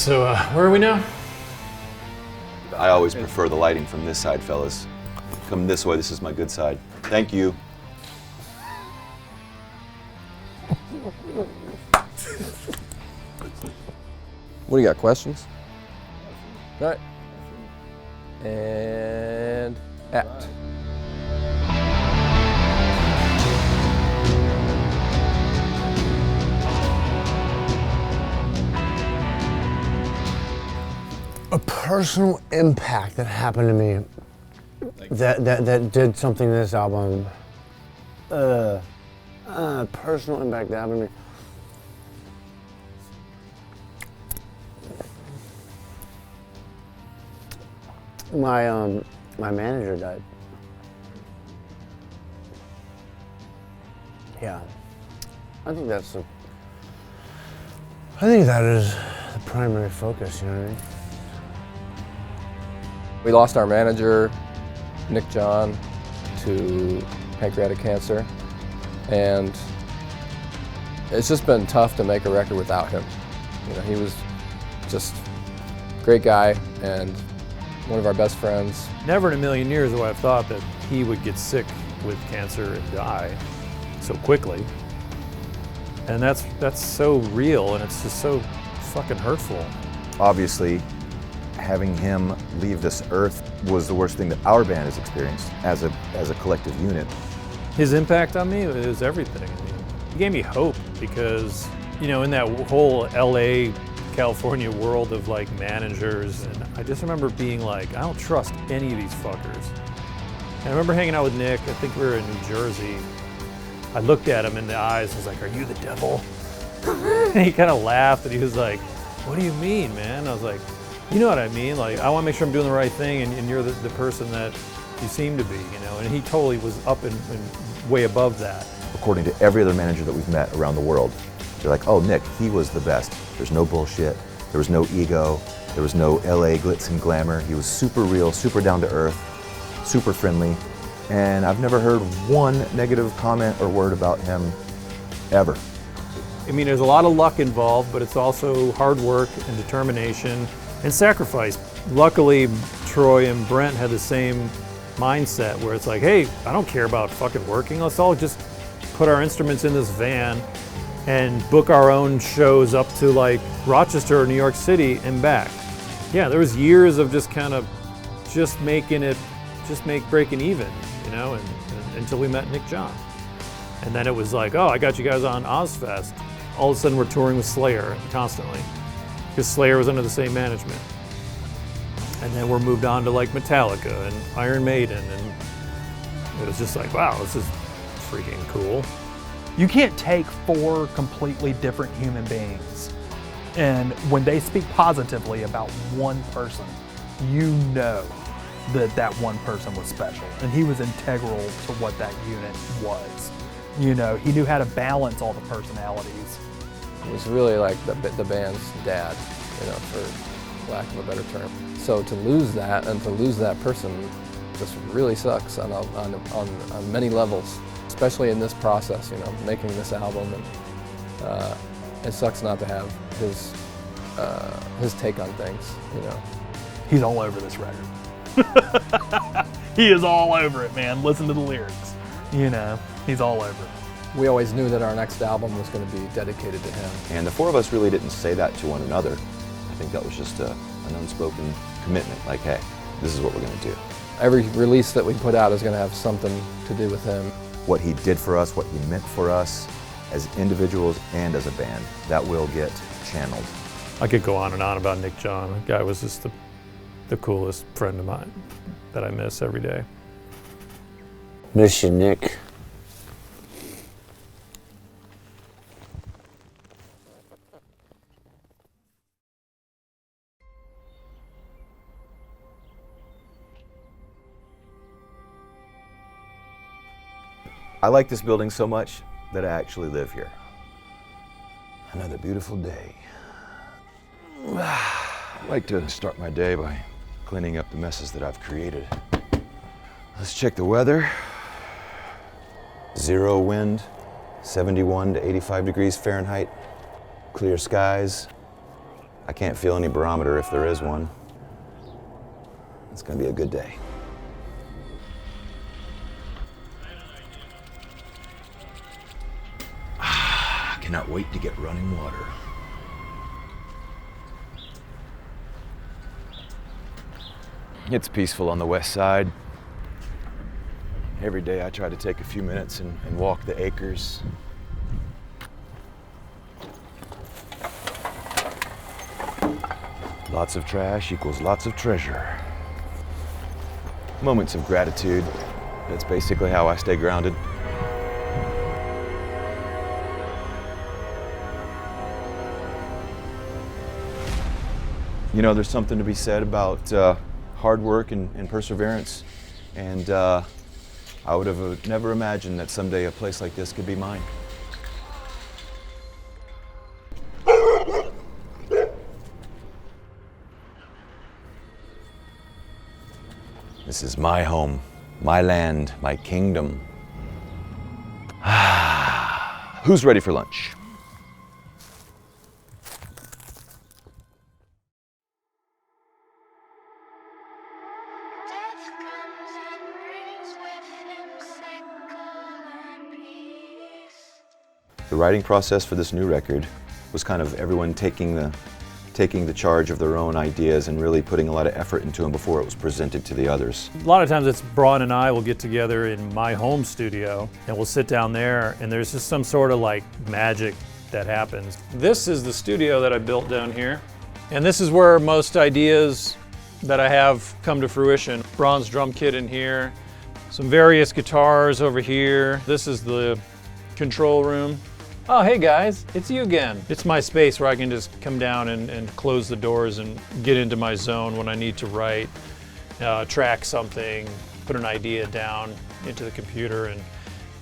So, where are we now? I always prefer the lighting from this side, fellas. Come this way, this is my good side. Thank you. What do you got, questions? All right. And act. A personal impact that happened to me that did something to this album. Personal impact that happened to me. My manager died. Yeah, I think that is the primary focus. You know what I mean? We lost our manager, Nick John, to pancreatic cancer, and it's just been tough to make a record without him. You know, he was just a great guy and one of our best friends. Never in a million years would I have thought that he would get sick with cancer and die so quickly. And that's so real, and it's just so fucking hurtful. Obviously, having him leave this earth was the worst thing that our band has experienced as a collective unit. His impact on me is everything. I mean, he gave me hope because, you know, in that whole LA, California world of like managers, and I just remember being like, I don't trust any of these fuckers. And I remember hanging out with Nick, I think we were in New Jersey. I looked at him in the eyes and was like, "Are you the devil?" And he kind of laughed and he was like, "What do you mean, man?" I was like, "You know what I mean, like I want to make sure I'm doing the right thing, and you're the person that you seem to be, you know." And he totally was up and way above that. According to every other manager that we've met around the world, they're like, "Oh, Nick, he was the best. There's no bullshit. There was no ego. There was no LA glitz and glamour. He was super real, super down to earth, super friendly." And I've never heard one negative comment or word about him, ever. I mean, there's a lot of luck involved, but it's also hard work and determination and sacrifice. Luckily, Troy and Brent had the same mindset where it's like, hey, I don't care about fucking working. Let's all just put our instruments in this van and book our own shows up to like Rochester or New York City and back. Yeah, there was years of just kind of breaking even, you know, and until we met Nick John. And then it was like, oh, I got you guys on Ozfest. All of a sudden we're touring with Slayer constantly because Slayer was under the same management. And then we're moved on to like Metallica and Iron Maiden, and it was just like, wow, this is freaking cool. You can't take four completely different human beings, and when they speak positively about one person, you know that one person was special, and he was integral to what that unit was. You know, he knew how to balance all the personalities. He was really like the band's dad, you know, for lack of a better term. So to lose that and to lose that person just really sucks on many levels, especially in this process, you know, making this album. And it sucks not to have his take on things, you know. He's all over this record. He is all over it, man. Listen to the lyrics. You know, he's all over it. We always knew that our next album was going to be dedicated to him. And the four of us really didn't say that to one another. I think that was just an unspoken commitment, like, hey, this is what we're going to do. Every release that we put out is going to have something to do with him. What he did for us, what he meant for us as individuals and as a band, that will get channeled. I could go on and on about Nick John. The guy was just the coolest friend of mine that I miss every day. Miss you, Nick. I like this building so much that I actually live here. Another beautiful day. I like to start my day by cleaning up the messes that I've created. Let's check the weather. 0 wind, 71 to 85 degrees Fahrenheit, clear skies, I can't feel any barometer if there is one. It's gonna be a good day. I cannot wait to get running water. It's peaceful on the west side. Every day I try to take a few minutes and walk the acres. Lots of trash equals lots of treasure. Moments of gratitude. That's basically how I stay grounded. You know, there's something to be said about hard work and perseverance. And I would have never imagined that someday a place like this could be mine. This is my home, my land, my kingdom. Who's ready for lunch? The writing process for this new record was kind of everyone taking the charge of their own ideas and really putting a lot of effort into them before it was presented to the others. A lot of times it's Bryan and I will get together in my home studio and we'll sit down there and there's just some sort of like magic that happens. This is the studio that I built down here, and this is where most ideas that I have come to fruition. Bronze drum kit in here, some various guitars over here. This is the control room. Oh, hey guys, it's you again. It's my space where I can just come down and close the doors and get into my zone when I need to write, track something, put an idea down into the computer, and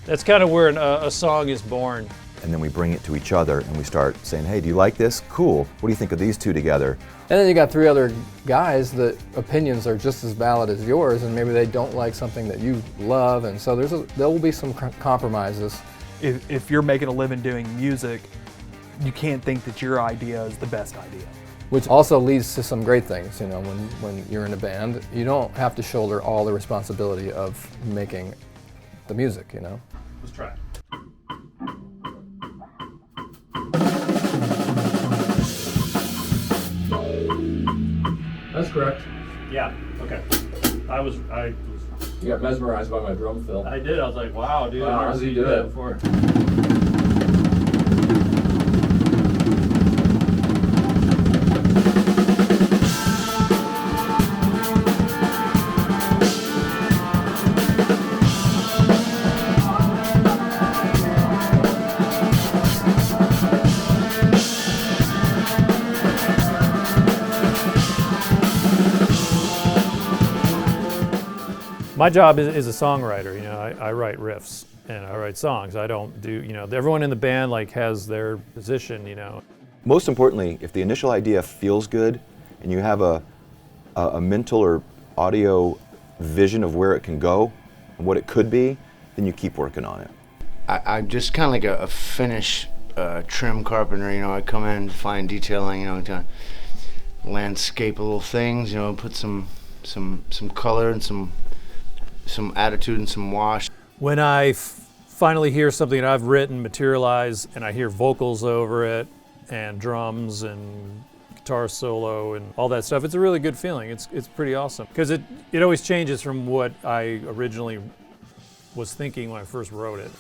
that's kind of where a song is born. And then we bring it to each other and we start saying, hey, do you like this? Cool. What do you think of these two together? And then you got 3 other guys that opinions are just as valid as yours, and maybe they don't like something that you love, and so there will be some compromises. If you're making a living doing music, you can't think that your idea is the best idea. Which also leads to some great things, you know, when you're in a band, you don't have to shoulder all the responsibility of making the music, you know. Let's try it. That's correct. Yeah, okay. I was You got mesmerized by my drum fill. I did. I was like, wow, dude. Wow, I've never how's he seen do that it? before. My job is a songwriter. You know, I write riffs and I write songs. I don't do, you know, everyone in the band like has their position, you know. Most importantly, if the initial idea feels good and you have a mental or audio vision of where it can go and what it could be, then you keep working on it. I'm just kind of like a finish trim carpenter, you know. I come in, find detailing, you know, to landscape little things, you know, put some color and some attitude and some wash. When I finally hear something that I've written materialize and I hear vocals over it and drums and guitar solo and all that stuff, it's a really good feeling. It's pretty awesome because it always changes from what I originally was thinking when I first wrote it.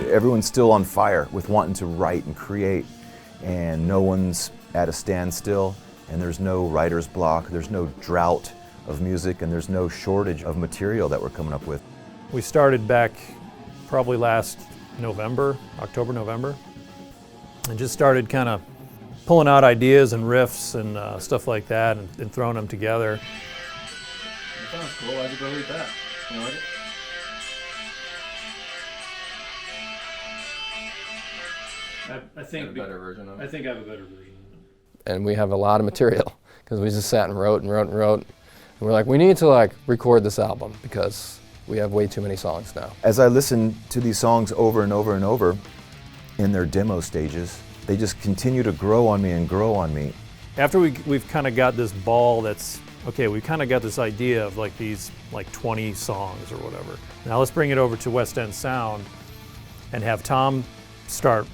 Everyone's still on fire with wanting to write and create, and no one's at a standstill, and there's no writer's block, there's no drought of music, and there's no shortage of material that we're coming up with. We started back probably last November, October, November, and just started kind of pulling out ideas and riffs and stuff like that and throwing them together. That sounds cool. Why'd you go read that? You like it? I think a better version of it. I think I have a better version. And we have a lot of material because we just sat and wrote and wrote and wrote. And we're like, we need to like record this album because we have way too many songs now. As I listen to these songs over and over and over in their demo stages, they just continue to grow on me and grow on me. After we've kind of got this ball that's, okay, we kind of got this idea of like these like 20 songs or whatever. Now let's bring it over to West End Sound and have Tom start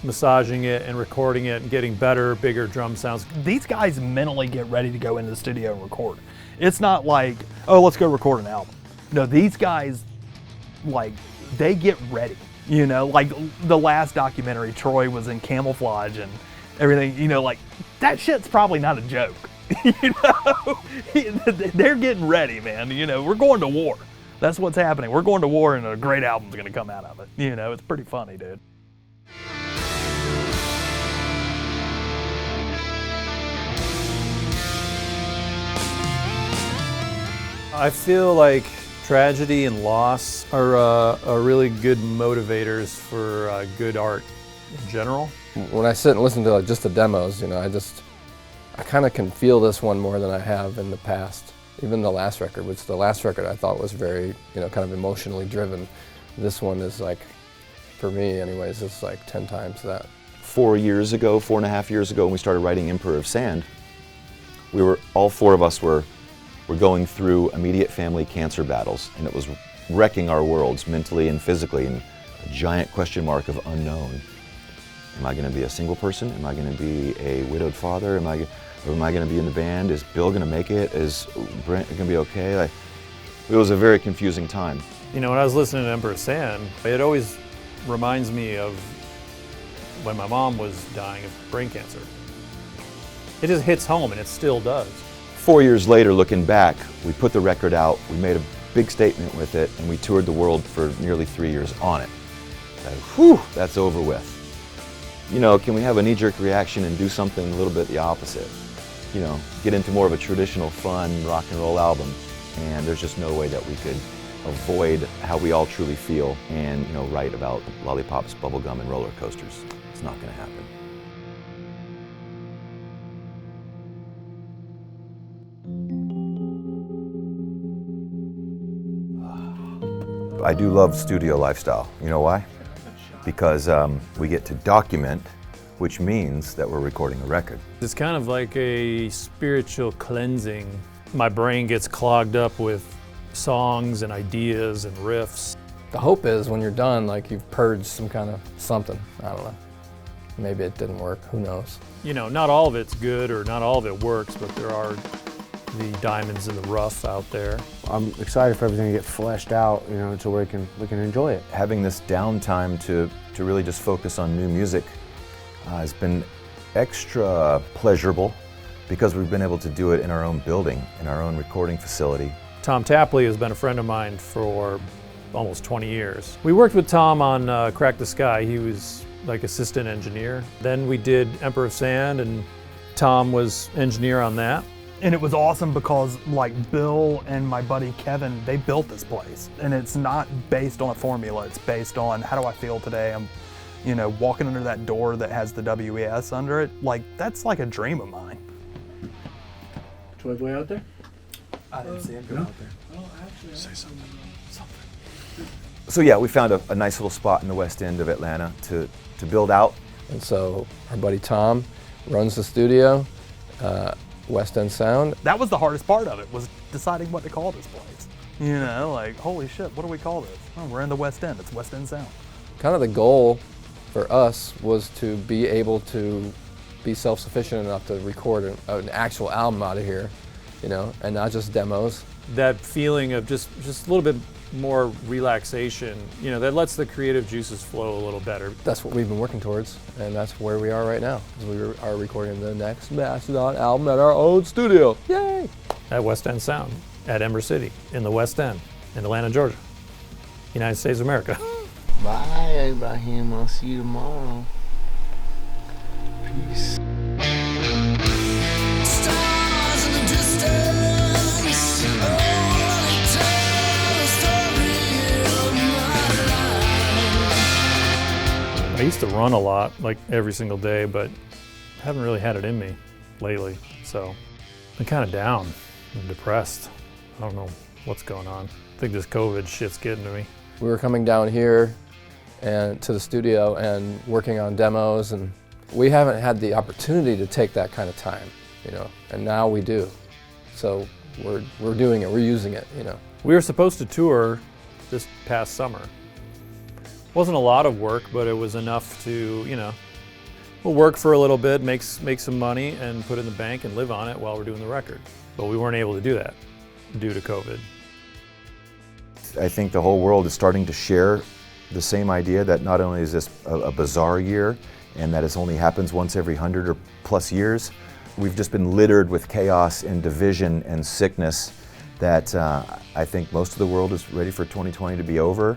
massaging it and recording it and getting better, bigger drum sounds. These guys mentally get ready to go into the studio and record. It's not like, oh, let's go record an album. No, these guys, like, they get ready. You know, like the last documentary, Troy was in camouflage and everything, you know, like that shit's probably not a joke. You know, they're getting ready, man. You know, we're going to war. That's what's happening. We're going to war and a great album's gonna come out of it. You know, it's pretty funny, dude. I feel like tragedy and loss are really good motivators for good art in general. When I sit and listen to like just the demos, you know, I kind of can feel this one more than I have in the past. Even the last record, which the last record I thought was very, you know, kind of emotionally driven. This one is like, for me anyways, it's like 10 times that. 4 years ago, 4.5 years ago, when we started writing Emperor of Sand, all four of us were going through immediate family cancer battles, and it was wrecking our worlds mentally and physically, and a giant question mark of unknown. Am I going to be a single person? Am I going to be a widowed father? Am I going to be in the band? Is Bill going to make it? Is Brent going to be okay? Like, it was a very confusing time. You know, when I was listening to Emperor of Sand, it always reminds me of when my mom was dying of brain cancer. It just hits home, and it still does. 4 years later, looking back, we put the record out, we made a big statement with it, and we toured the world for nearly 3 years on it. Like, whew, that's over with. You know, can we have a knee-jerk reaction and do something a little bit the opposite? You know, get into more of a traditional, fun rock and roll album, and there's just no way that we could avoid how we all truly feel and, you know, write about lollipops, bubblegum, and roller coasters. It's not going to happen. I do love studio lifestyle. You know why? Because we get to document, which means that we're recording a record. It's kind of like a spiritual cleansing. My brain gets clogged up with songs and ideas and riffs. The hope is when you're done, like you've purged some kind of something. I don't know. Maybe it didn't work, who knows? You know, not all of it's good or not all of it works, but there are the diamonds in the rough out there. I'm excited for everything to get fleshed out, you know, so we can enjoy it. Having this downtime to really just focus on new music has been extra pleasurable because we've been able to do it in our own building, in our own recording facility. Tom Tapley has been a friend of mine for almost 20 years. We worked with Tom on Crack the Sky. He was like assistant engineer. Then we did Emperor of Sand, and Tom was engineer on that. And it was awesome because like Bill and my buddy Kevin, they built this place. And it's not based on a formula, it's based on how do I feel today? I'm, you know, walking under that door that has the WES under it. Like, that's like a dream of mine. Troy Boy out there? I didn't see him go out there. Oh, actually, say something. So yeah, we found a nice little spot in the west end of Atlanta to build out. And so our buddy Tom runs the studio, West End Sound. That was the hardest part of it, was deciding what to call this place. You know, like, holy shit, what do we call this? Oh, we're in the West End, it's West End Sound. Kind of the goal for us was to be able to be self-sufficient enough to record an actual album out of here, you know, and not just demos. That feeling of just a little bit more relaxation, you know, that lets the creative juices flow a little better. That's what we've been working towards, and that's where we are right now. We are recording the next Mastodon album at our own studio. Yay! At West End Sound, at Ember City, in the West End, in Atlanta, Georgia, United States of America. Bye, Rahim. I'll see you tomorrow. Peace. I used to run a lot, like every single day, but haven't really had it in me lately, so I'm kind of down. I'm depressed. I don't know what's going on. I think this COVID shit's getting to me. We were coming down here and to the studio and working on demos, and we haven't had the opportunity to take that kind of time, you know, and now we do. So we're doing it, we're using it, you know. We were supposed to tour this past summer. Wasn't a lot of work, but it was enough to, you know, we'll work for a little bit, make some money and put it in the bank and live on it while we're doing the record. But we weren't able to do that due to COVID. I think the whole world is starting to share the same idea that not only is this a bizarre year and that it only happens once every 100 or plus years, we've just been littered with chaos and division and sickness that I think most of the world is ready for 2020 to be over.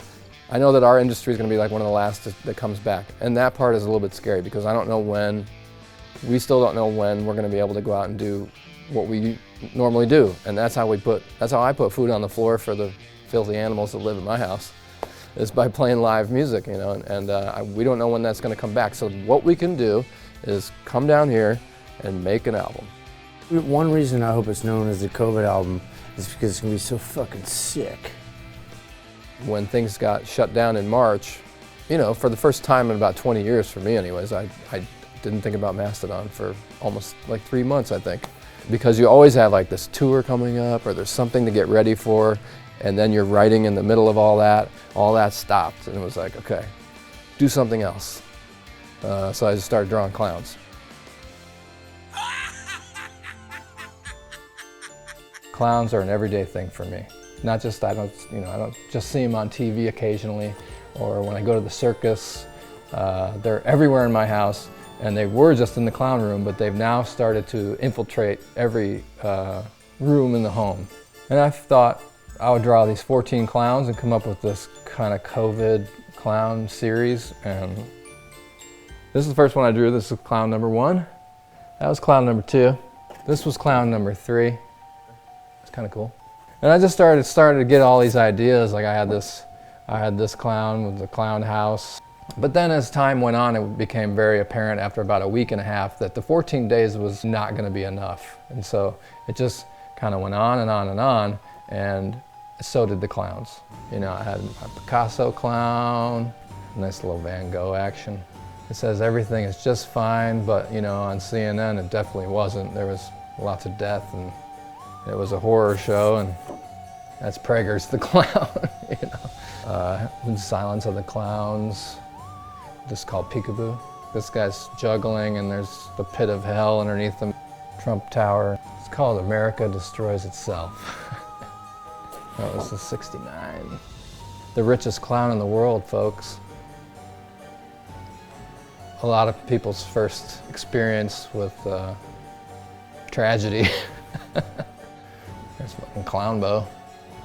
I know that our industry is going to be like one of the last that comes back, and that part is a little bit scary because I don't know when, we still don't know when we're going to be able to go out and do what we normally do, and that's how I put food on the floor for the filthy animals that live in my house, is by playing live music, you know, and we don't know when that's going to come back. So what we can do is come down here and make an album. One reason I hope it's known as the COVID album is because it's going to be so fucking sick. When things got shut down in March, you know, for the first time in about 20 years for me anyways, I didn't think about Mastodon for almost like 3 months, I think. Because you always have like this tour coming up or there's something to get ready for, and then you're writing in the middle of all that stopped, and it was like, okay, do something else. So I just started drawing clowns. Clowns are an everyday thing for me. Not just, I don't just see them on TV occasionally, or when I go to the circus. They're everywhere in my house, and they were just in the clown room, but they've now started to infiltrate every room in the home. And I thought I would draw these 14 clowns and come up with this kind of COVID clown series. And this is the first one I drew. This is clown number 1. That was clown number 2. This was clown number 3. It's kind of cool. And I just started to get all these ideas. Like I had this clown with the clown house. But then as time went on, it became very apparent after about a week and a half that the 14 days was not going to be enough. And so it just kind of went on and on and on, and so did the clowns. You know, I had a Picasso clown, nice little Van Gogh action. It says everything is just fine, but you know, on CNN it definitely wasn't. There was lots of death, and it was a horror show, and that's Prager's the clown, you know. Silence of the Clowns. This is called Peekaboo. This guy's juggling, and there's the pit of hell underneath the Trump Tower. It's called America Destroys Itself. That was the '69. The richest clown in the world, folks. A lot of people's first experience with tragedy. There's fucking Clownbo.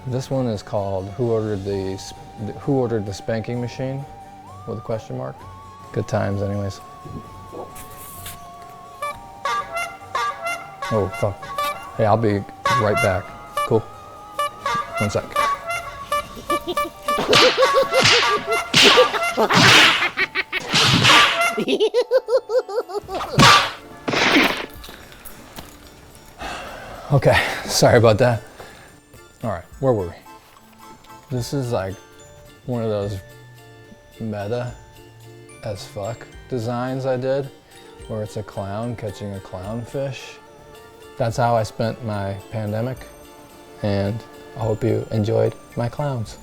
This one is called Who Ordered the Spanking Machine? With a question mark. Good times anyways. Oh fuck. Hey, I'll be right back. Cool. 1 sec. Okay, sorry about that. All right, where were we? This is like one of those meta as fuck designs I did, where it's a clown catching a clownfish. That's how I spent my pandemic, and I hope you enjoyed my clowns.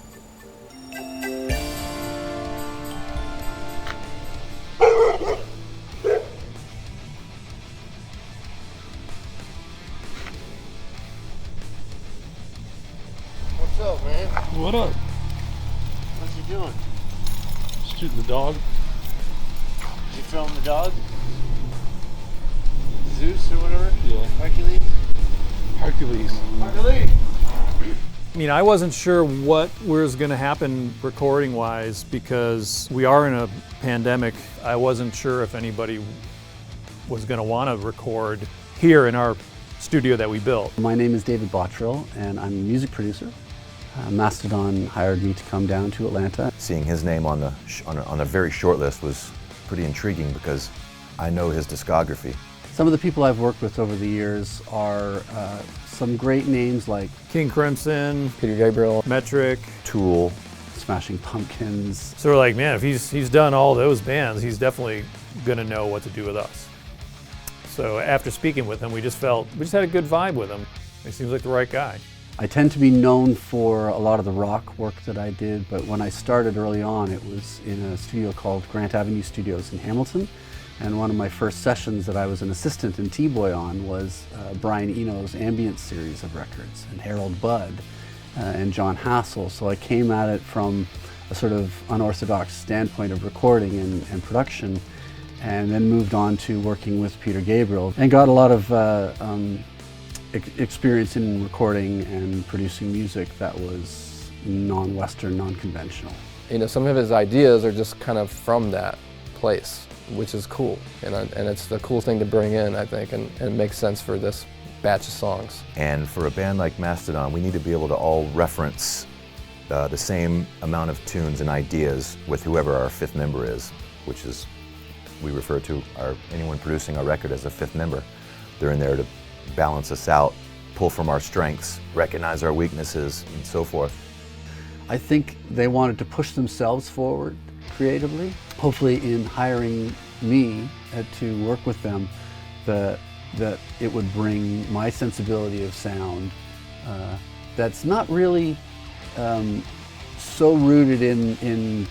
What's up, man? What up? What's you doing? Shooting the dog. You film the dog? Zeus or whatever? Yeah. Hercules? Hercules. Hercules! I mean, I wasn't sure what was going to happen recording-wise because we are in a pandemic. I wasn't sure if anybody was going to want to record here in our studio that we built. My name is David Bottrill, and I'm a music producer. Mastodon hired me to come down to Atlanta. Seeing his name on a very short list was pretty intriguing because I know his discography. Some of the people I've worked with over the years are some great names like King Crimson, Peter Gabriel, Metric, Tool. Smashing Pumpkins. So we're like, man, if he's done all those bands, he's definitely gonna know what to do with us. So after speaking with him, we just had a good vibe with him. He seems like the right guy. I tend to be known for a lot of the rock work that I did, but when I started early on, it was in a studio called Grant Avenue Studios in Hamilton. And one of my first sessions that I was an assistant in T-Boy on was Bryan Eno's ambient series of records, and Harold Budd and John Hassel. So I came at it from a sort of unorthodox standpoint of recording and production, and then moved on to working with Peter Gabriel and got a lot of experience in recording and producing music that was non-Western, non-conventional. You know, some of his ideas are just kind of from that place, which is cool. And it's the cool thing to bring in, I think, and makes sense for this batch of songs. And for a band like Mastodon, we need to be able to all reference the same amount of tunes and ideas with whoever our fifth member is, which is, we refer to anyone producing our record as a fifth member. They're in there to balance us out, pull from our strengths, recognize our weaknesses, and so forth. I think they wanted to push themselves forward creatively. Hopefully in hiring me to work with them, that it would bring my sensibility of sound that's not really so rooted in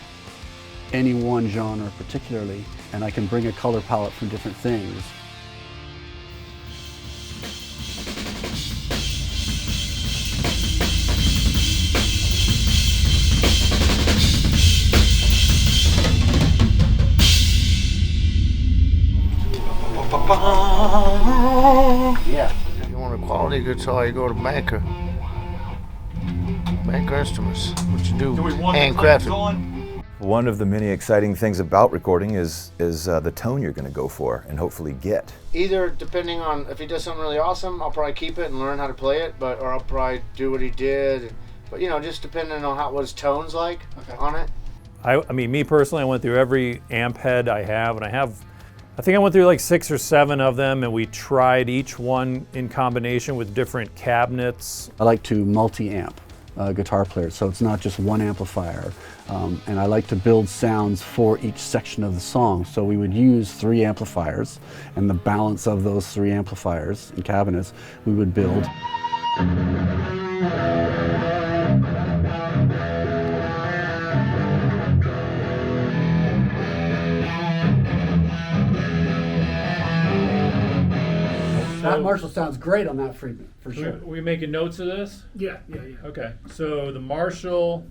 any one genre particularly, and I can bring a color palette from different things. Yeah. If you want a quality guitar, you go to Banker. Banker Instruments. What you do? Handcrafted. One of the many exciting things about recording is the tone you're going to go for and hopefully get. Either depending on if he does something really awesome, I'll probably keep it and learn how to play it, or I'll probably do what he did. But you know, just depending on what his tone's like on it. I mean, me personally, I went through every amp head I have, and I think I went through like 6 or 7 of them, and we tried each one in combination with different cabinets. I like to multi-amp guitar players, so it's not just one amplifier. And I like to build sounds for each section of the song. So we would use 3 amplifiers, and the balance of those 3 amplifiers and cabinets we would build. That Marshall sounds great on that Friedman, for sure. We making notes of this? Yeah. Okay, so the Marshall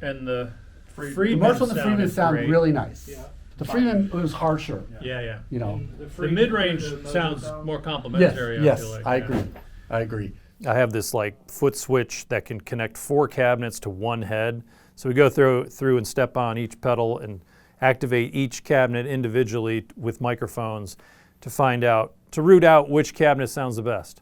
and the Friedman. The Marshall and the Friedman sound great. really nice. Yeah. The Friedman was harsher. Yeah. You know. The mid-range sounds more complimentary. Yes, I feel like. I agree. I have this like foot switch that can connect 4 cabinets to one head. So we go through and step on each pedal and activate each cabinet individually with microphones to root out which cabinet sounds the best.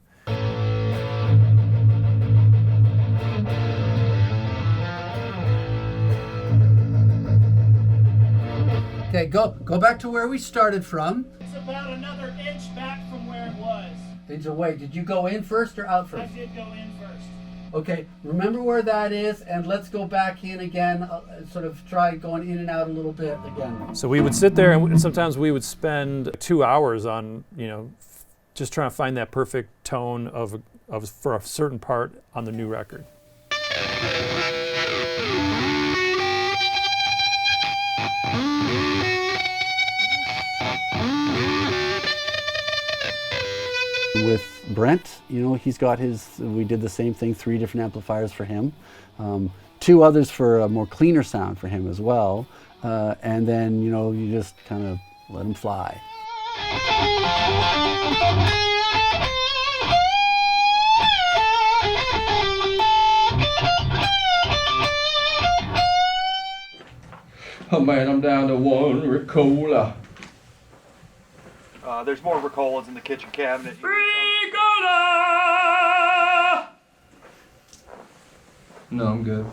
Okay, go back to where we started from. It's about another inch back from where it was. Inch away. Did you go in first or out first? I did go in first. Okay, remember where that is, and let's go back in again, sort of try going in and out a little bit again. So we would sit there, and sometimes we would spend 2 hours on, just trying to find that perfect tone for a certain part on the new record. With Brent, he's got we did the same thing, 3 different amplifiers for him, 2 others for a more cleaner sound for him as well, and then, you just kind of let him fly. Oh man, I'm down to 1 Ricola. There's more Ricolas in the kitchen cabinet. Ricola! No, I'm good.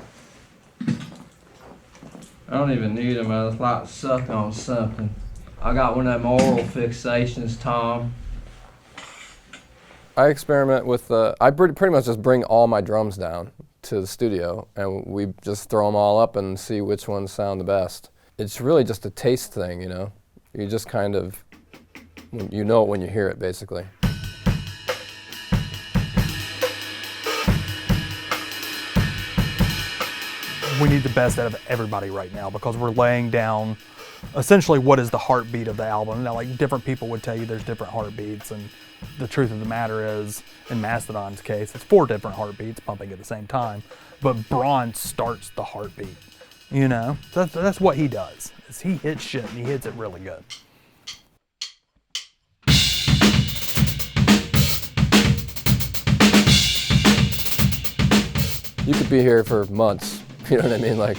I don't even need them. I just like sucking on something. I got one of them oral fixations, Tom. I experiment with I pretty much just bring all my drums down to the studio, and we just throw them all up and see which ones sound the best. It's really just a taste thing, you know? You just kind of, you know it when you hear it, basically. We need the best out of everybody right now because we're laying down essentially what is the heartbeat of the album. Now, like, different people would tell you there's different heartbeats, and the truth of the matter is, in Mastodon's case, it's 4 different heartbeats pumping at the same time, but Bryan starts the heartbeat, you know? That's what he does, is he hits shit and he hits it really good. You could be here for months, you know what I mean? Like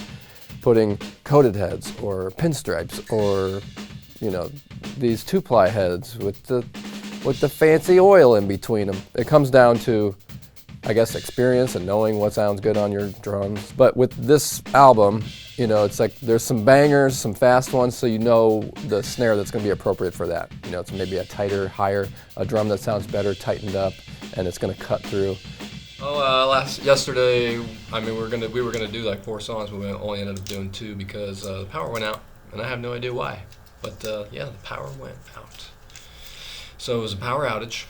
putting coated heads or pinstripes or, you know, these 2-ply heads with the fancy oil in between them. It comes down to, I guess, experience and knowing what sounds good on your drums. But with this album, you know, it's like there's some bangers, some fast ones, so you know the snare that's going to be appropriate for that. You know, it's maybe a tighter, higher, a drum that sounds better, tightened up, and it's going to cut through. Yesterday, I mean, we were gonna do like 4 songs, but we only ended up doing 2 because the power went out, and I have no idea why. But yeah, the power went out. So it was a power outage,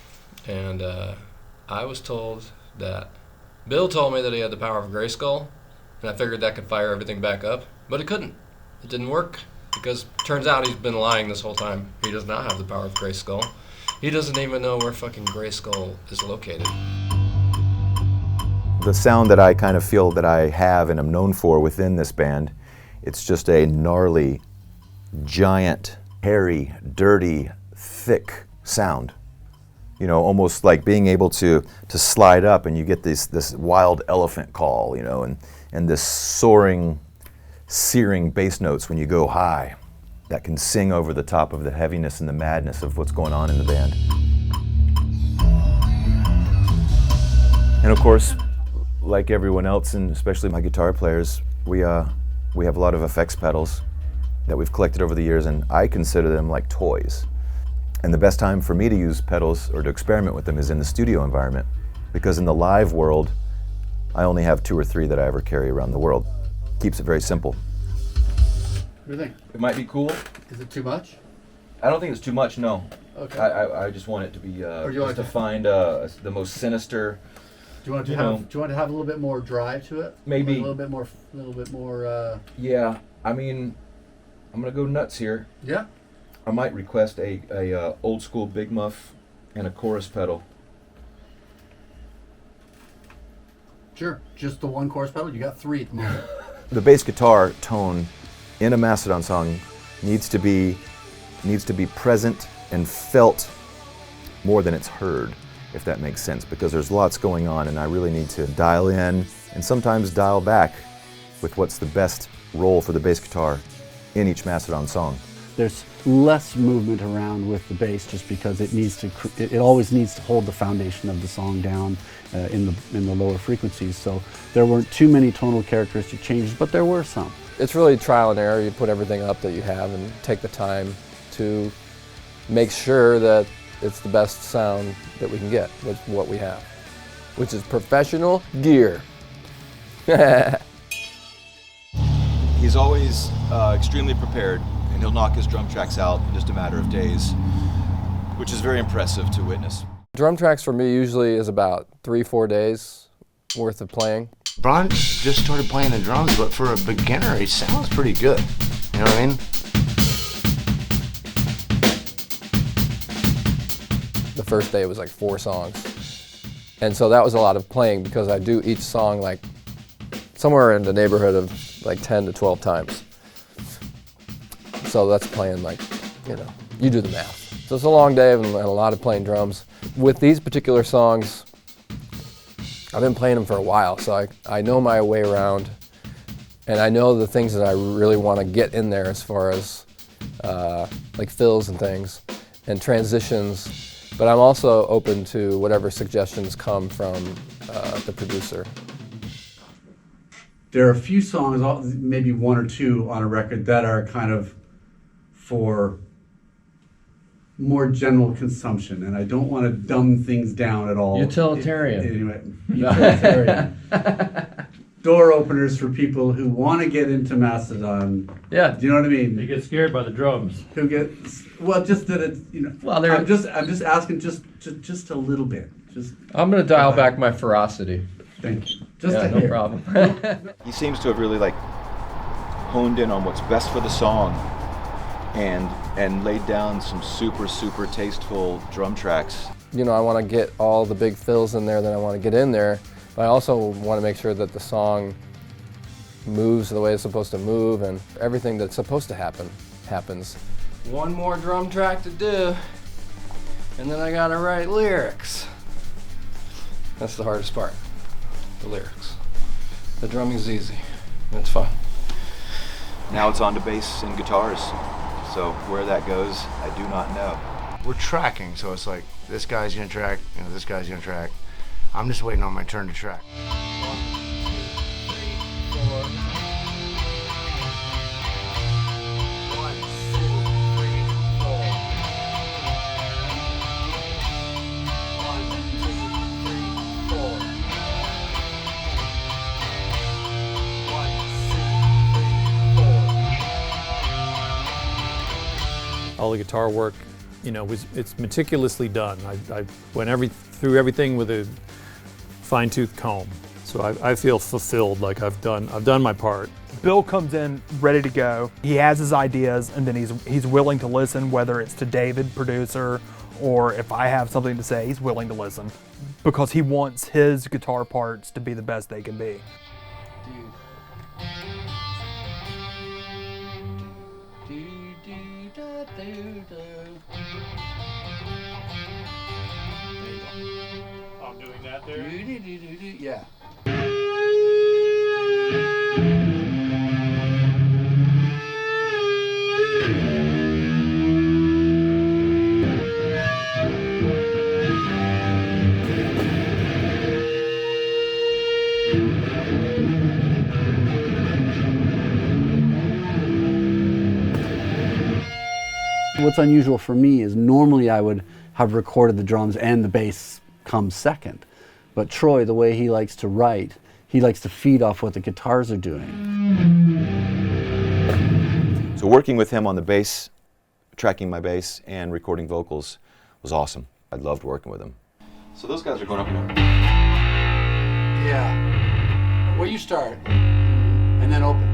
and I was told that Bill told me that he had the power of Grayskull, and I figured that could fire everything back up, but it couldn't. It didn't work because it turns out he's been lying this whole time. He does not have the power of Grayskull. He doesn't even know where fucking Grayskull is located. The sound that I kind of feel that I have and am known for within this band, it's just a gnarly, giant, hairy, dirty, thick sound. You know, almost like being able to slide up and you get this wild elephant call, you know, and this soaring, searing bass notes when you go high that can sing over the top of the heaviness and the madness of what's going on in the band. And of course, like everyone else, and especially my guitar players, we have a lot of effects pedals that we've collected over the years, and I consider them like toys. And the best time for me to use pedals or to experiment with them is in the studio environment, because in the live world, I only have 2 or 3 that I ever carry around the world. Keeps it very simple. What do you think? It might be cool. Is it too much? I don't think it's too much, no. Okay. I just want it to be, just to find the most sinister. Do you want to have a little bit more drive to it? Maybe. Like a little bit more. Yeah, I mean, I'm gonna go nuts here. Yeah. I might request a old school big muff and a chorus pedal. Sure. Just the 1 chorus pedal. You got 3 at the moment. The bass guitar tone in a Mastodon song needs to be present and felt more than it's heard, if that makes sense, because there's lots going on and I really need to dial in and sometimes dial back with what's the best role for the bass guitar in each Mastodon song. There's less movement around with the bass just because it always needs to hold the foundation of the song down in the lower frequencies. So there weren't too many tonal characteristic changes, but there were some. It's really trial and error. You put everything up that you have and take the time to make sure that it's the best sound that we can get with what we have, which is professional gear. He's always extremely prepared, and he'll knock his drum tracks out in just a matter of days, which is very impressive to witness. Drum tracks for me usually is about 3-4 days worth of playing. Bryan just started playing the drums, but for a beginner, he sounds pretty good. You know what I mean? The first day was like 4 songs. And so that was a lot of playing because I do each song like somewhere in the neighborhood of like 10 to 12 times. So that's playing like, you know, you do the math. So it's a long day and a lot of playing drums. With these particular songs, I've been playing them for a while, so I know my way around, and I know the things that I really want to get in there as far as like fills and things and transitions, but I'm also open to whatever suggestions come from the producer. There are a few songs, maybe 1 or 2 on a record that are kind of for more general consumption, and I don't want to dumb things down at all. Utilitarian. Anyway, utilitarian. Door openers for people who want to get into Mastodon. Yeah. Do you know what I mean? They get scared by the drums. Who get just that it's Well, they're- I'm just asking just a little bit. I'm gonna dial back my ferocity. Thank you. Just Yeah, a no hair. problem. He seems to have really like honed in on what's best for the song and laid down some super tasteful drum tracks. I want to get all the big fills in there that I want to get in there, but I also want to make sure that the song moves the way it's supposed to move, and everything that's supposed to happen happens. One more drum track to do, and then I gotta write lyrics. That's the hardest part, the lyrics. The drumming's easy, it's fun. Now it's on to bass and guitars. So where that goes, I do not know. We're tracking, so it's like this guy's gonna track, this guy's gonna track. I'm just waiting on my turn to track. 1, 2, 3, 4. 1, 2, 3, 4. 1, 2, 3, 4. 1, 2, 3, 4. All the guitar work, it's meticulously done. I went through everything with a fine-tooth comb. So I feel fulfilled, like I've done my part. Bill comes in ready to go. He has his ideas, and then he's willing to listen, whether it's to David, producer, or if I have something to say, he's willing to listen because he wants his guitar parts to be the best they can be. I'm doing that there. Yeah. What's unusual for me is normally I would have recorded the drums and the bass comes second. But Troy, the way he likes to write, he likes to feed off what the guitars are doing. So working with him on the bass, tracking my bass and recording vocals was awesome. I loved working with him. So those guys are going up and down. Yeah. Well, you start and then open.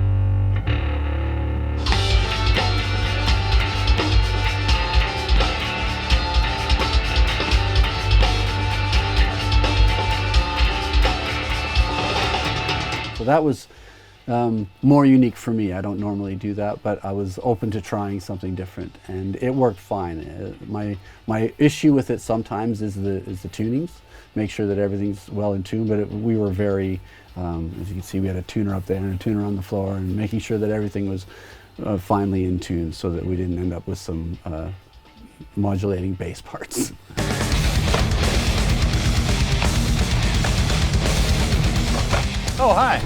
So that was more unique for me. I don't normally do that, but I was open to trying something different, and it worked fine. My issue with it sometimes is the tunings. Make sure that everything's well in tune, but we were very, as you can see, we had a tuner up there and a tuner on the floor, and making sure that everything was finely in tune so that we didn't end up with some modulating bass parts. Oh, hi.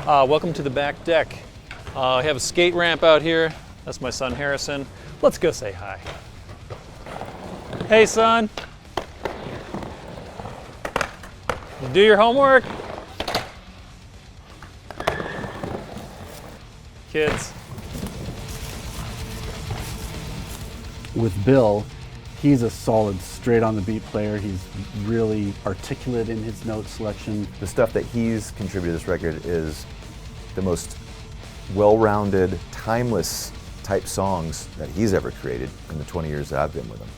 Welcome to the back deck. I have a skate ramp out here. That's my son, Harrison. Let's go say hi. Hey, son. You do your homework? Kids. With Bill, he's a solid, straight on the beat player. He's really articulate in his note selection. The stuff that he's contributed to this record is the most well-rounded, timeless type songs that he's ever created in the 20 years that I've been with him.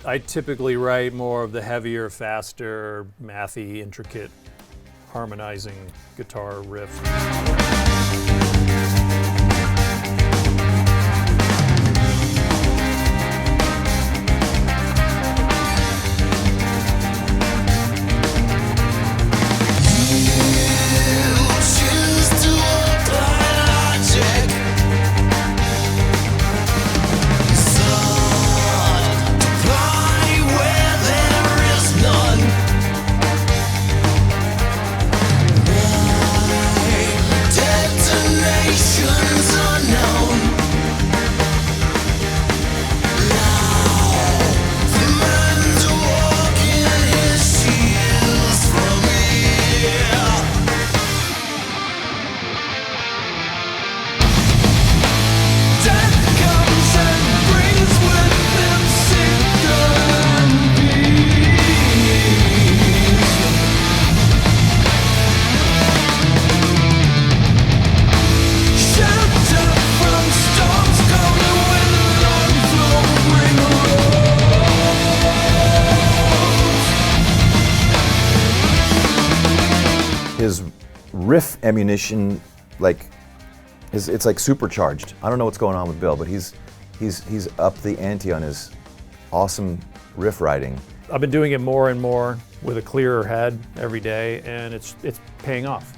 I typically write more of the heavier, faster, mathy, intricate, harmonizing guitar riff. Detonations his riff ammunition, like, it's like supercharged. I don't know what's going on with Bill, but he's upped the ante on his awesome riff writing. I've been doing it more and more with a clearer head every day, and it's paying off.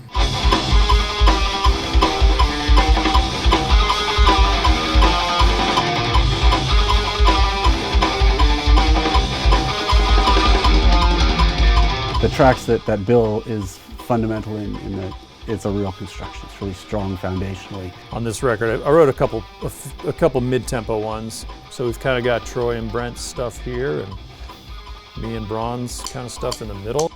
The tracks that Bill is fundamental in that it's a real construction. It's really strong foundationally. On this record, I wrote a couple mid-tempo ones. So we've kind of got Troy and Brent's stuff here, and me and Braun's kind of stuff in the middle.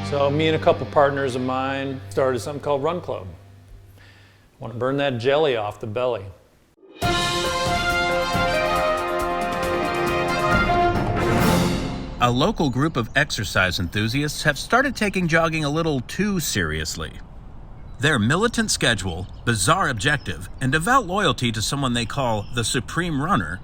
So me and a couple partners of mine started something called Run Club. Want to burn that jelly off the belly. A local group of exercise enthusiasts have started taking jogging a little too seriously. Their militant schedule, bizarre objective, and devout loyalty to someone they call the Supreme Runner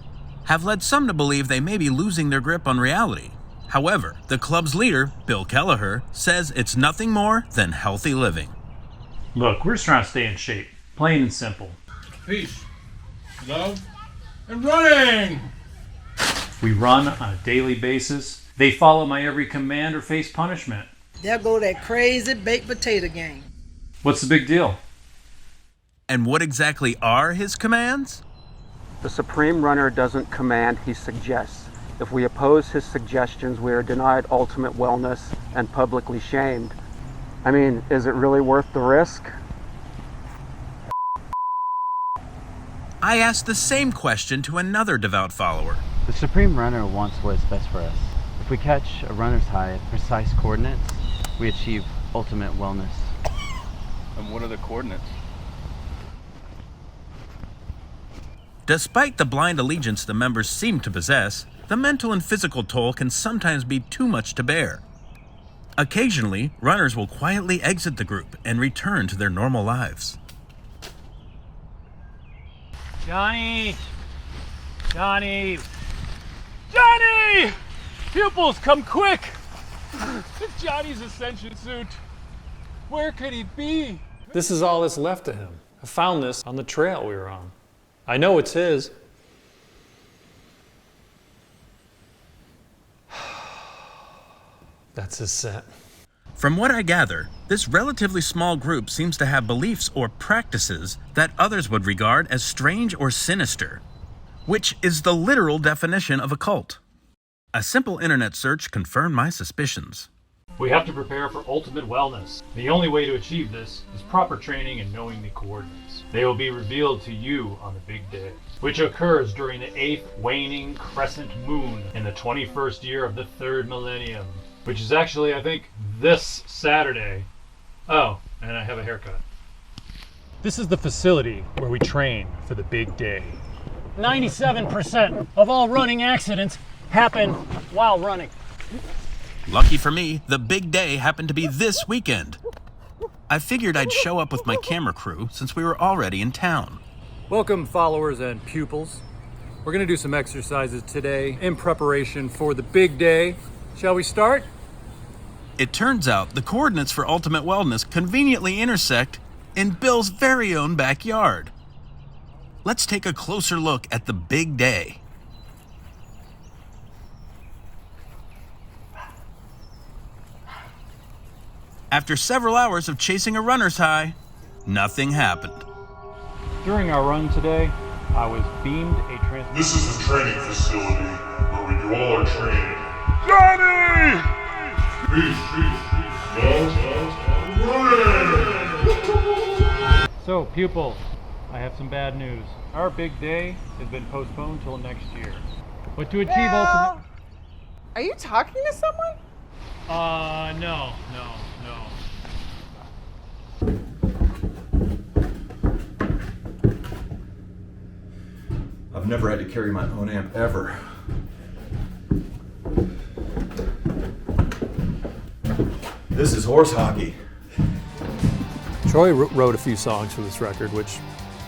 have led some to believe they may be losing their grip on reality. However, the club's leader, Bill Kelleher, says it's nothing more than healthy living. Look, we're just trying to stay in shape, plain and simple. Peace, love, and running! We run on a daily basis. They follow my every command or face punishment. There go that crazy baked potato game. What's the big deal? And what exactly are his commands? The Supreme Runner doesn't command, he suggests. If we oppose his suggestions, we are denied ultimate wellness and publicly shamed. I mean, is it really worth the risk? I asked the same question to another devout follower. The Supreme Runner wants what is best for us. If we catch a runner's high at precise coordinates, we achieve ultimate wellness. And what are the coordinates? Despite the blind allegiance the members seem to possess, the mental and physical toll can sometimes be too much to bear. Occasionally, runners will quietly exit the group and return to their normal lives. Johnny! Johnny! Johnny! Pupils, come quick! It's Johnny's ascension suit. Where could he be? This is all that's left of him. I found this on the trail we were on. I know it's his. That's his scent. From what I gather, this relatively small group seems to have beliefs or practices that others would regard as strange or sinister, which is the literal definition of a cult. A simple internet search confirmed my suspicions. We have to prepare for ultimate wellness. The only way to achieve this is proper training and knowing the coordinates. They will be revealed to you on the big day, which occurs during the 8th waning crescent moon in the 21st year of the 3rd millennium, which is actually, I think, this Saturday. Oh, and I have a haircut. This is the facility where we train for the big day. 97% of all running accidents happen while running. Lucky for me, the big day happened to be this weekend. I figured I'd show up with my camera crew since we were already in town. Welcome, followers and pupils. We're gonna do some exercises today in preparation for the big day. Shall we start? It turns out the coordinates for Ultimate Wellness conveniently intersect in Bill's very own backyard. Let's take a closer look at the big day. After several hours of chasing a runner's high, nothing happened. During our run today, I was beamed a transmission. This is the training facility where we do all our training. Johnny! Peace, So, pupils, I have some bad news. Our big day has been postponed till next year. But to achieve ultimate... Are you talking to someone? No. I've never had to carry my own amp ever. This is horse hockey. Troy wrote a few songs for this record, which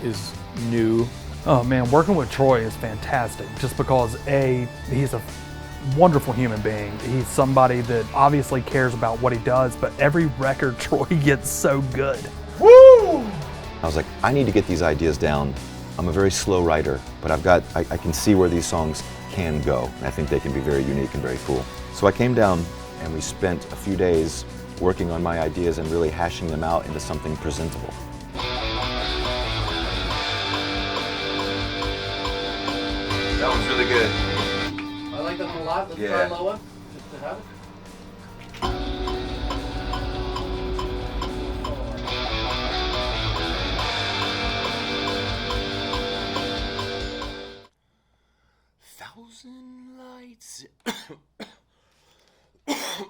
is new. Oh man, working with Troy is fantastic just because he's a wonderful human being. He's somebody that obviously cares about what he does, but every record Troy gets so good. Woo! I was like, I need to get these ideas down. I'm a very slow writer, but I can see where these songs can go. And I think they can be very unique and very cool. So I came down and we spent a few days working on my ideas and really hashing them out into something presentable. That one's really good. I like that one a lot. Let's try Loa, just to have it. Thousand lights.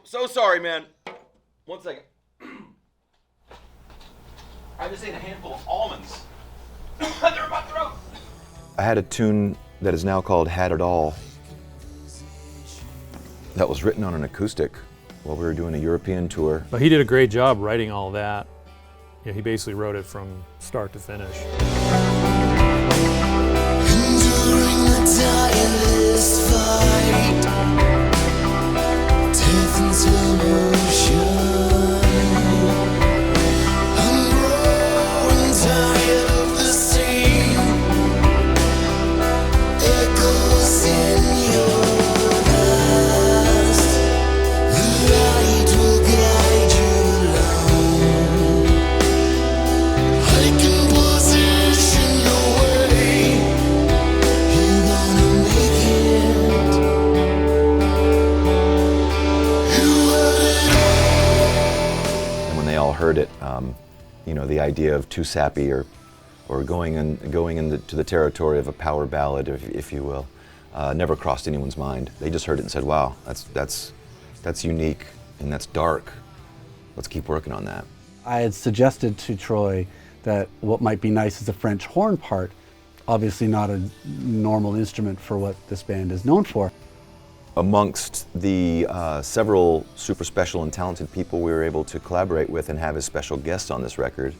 So sorry, man. 1 second. I just ate a handful of almonds. They're in my throat. I had a tune that is now called Had It All that was written on an acoustic while we were doing a European tour. But he did a great job writing all that. Yeah, he basically wrote it from start to finish. During the tireless fight, death in slow motion. I'm growing tired of the same echoes in your past. The light will guide you along. I can position your way. You're gonna make it. You have it all. And when they all heard it, you know, the idea of too sappy or going into the territory of a power ballad, if you will, never crossed anyone's mind. They just heard it and said, "Wow, that's unique and that's dark. Let's keep working on that." I had suggested to Troy that what might be nice is a French horn part, obviously not a normal instrument for what this band is known for. Amongst the several super special and talented people we were able to collaborate with and have as special guests on this record,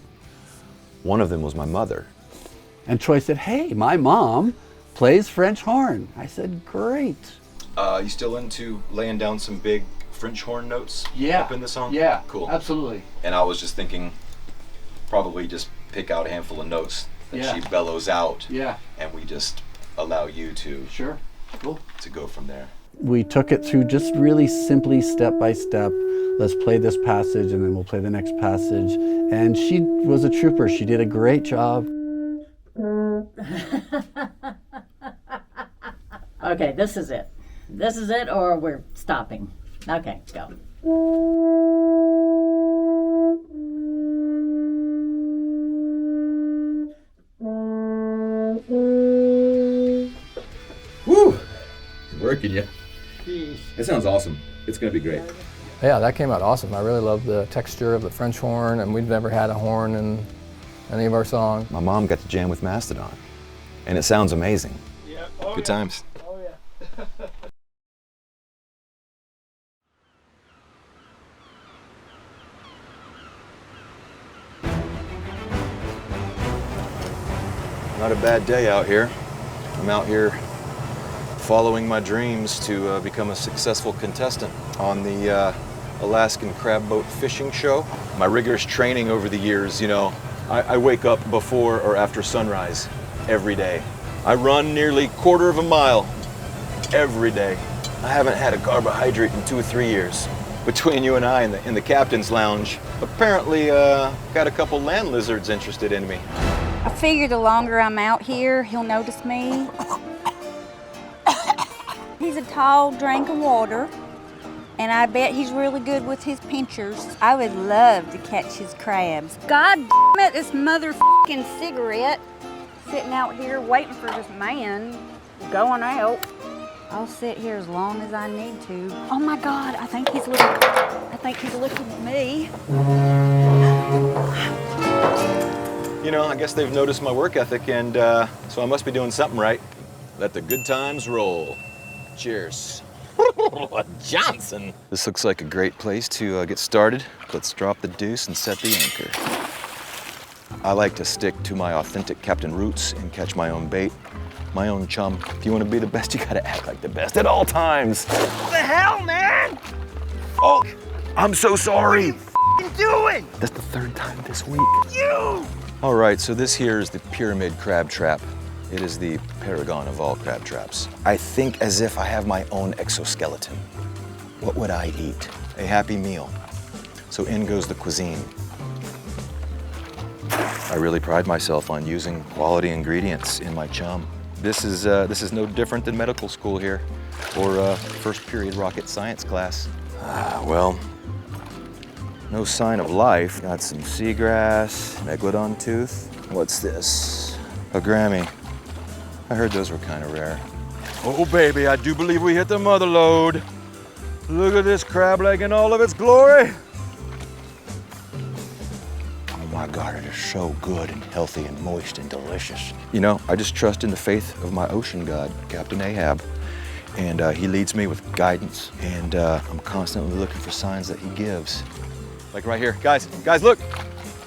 one of them was my mother. And Troy said, "Hey, my mom plays French horn." I said, "Great." You still into laying down some big French horn notes up in the song? Yeah, cool. Absolutely. And I was just thinking, probably just pick out a handful of notes that she bellows out. Yeah. And we just allow you to cool. to go from there. We took it through just really simply, step by step. Let's play this passage and then we'll play the next passage. And she was a trooper. She did a great job. Okay, this is it. This is it, or we're stopping. Okay, go. Woo! Working you. It sounds awesome. It's gonna be great. Yeah, that came out awesome. I really love the texture of the French horn, and we've never had a horn in any of our songs. My mom got to jam with Mastodon, and it sounds amazing. Yeah. Good times. Oh yeah. Not a bad day out here. I'm out here following my dreams to become a successful contestant on the Alaskan crab boat fishing show. My rigorous training over the years, you know, I wake up before or after sunrise every day. I run nearly 1/4 mile every day. I haven't had a carbohydrate in 2 or 3 years. Between you and I in the captain's lounge, apparently got a couple land lizards interested in me. I figure the longer I'm out here, he'll notice me. He's a tall drink of water, and I bet he's really good with his pinchers. I would love to catch his crabs. God damn it, this motherfucking cigarette sitting out here waiting for this man going out. I'll sit here as long as I need to. Oh my God, I think he's looking at me. You know, I guess they've noticed my work ethic, and so I must be doing something right. Let the good times roll. Cheers. Johnson. This looks like a great place to get started. Let's drop the deuce and set the anchor. I like to stick to my authentic captain roots and catch my own bait, my own chum. If you want to be the best, you gotta act like the best at all times. What the hell, man? Oh, I'm so sorry. What are you doing? That's the 3rd time this week. You! All right, so this here is the pyramid crab trap. It is the paragon of all crab traps. I think as if I have my own exoskeleton. What would I eat? A happy meal. So in goes the cuisine. I really pride myself on using quality ingredients in my chum. This is no different than medical school here, or first period rocket science class. Well, no sign of life. Got some seagrass, megalodon tooth. What's this? A Grammy. I heard those were kind of rare. Oh baby, I do believe we hit the mother lode. Look at this crab leg in all of its glory. Oh my God, it is so good and healthy and moist and delicious. You know, I just trust in the faith of my ocean god, Captain Ahab. And he leads me with guidance, and I'm constantly looking for signs that he gives. Like right here. Guys, look.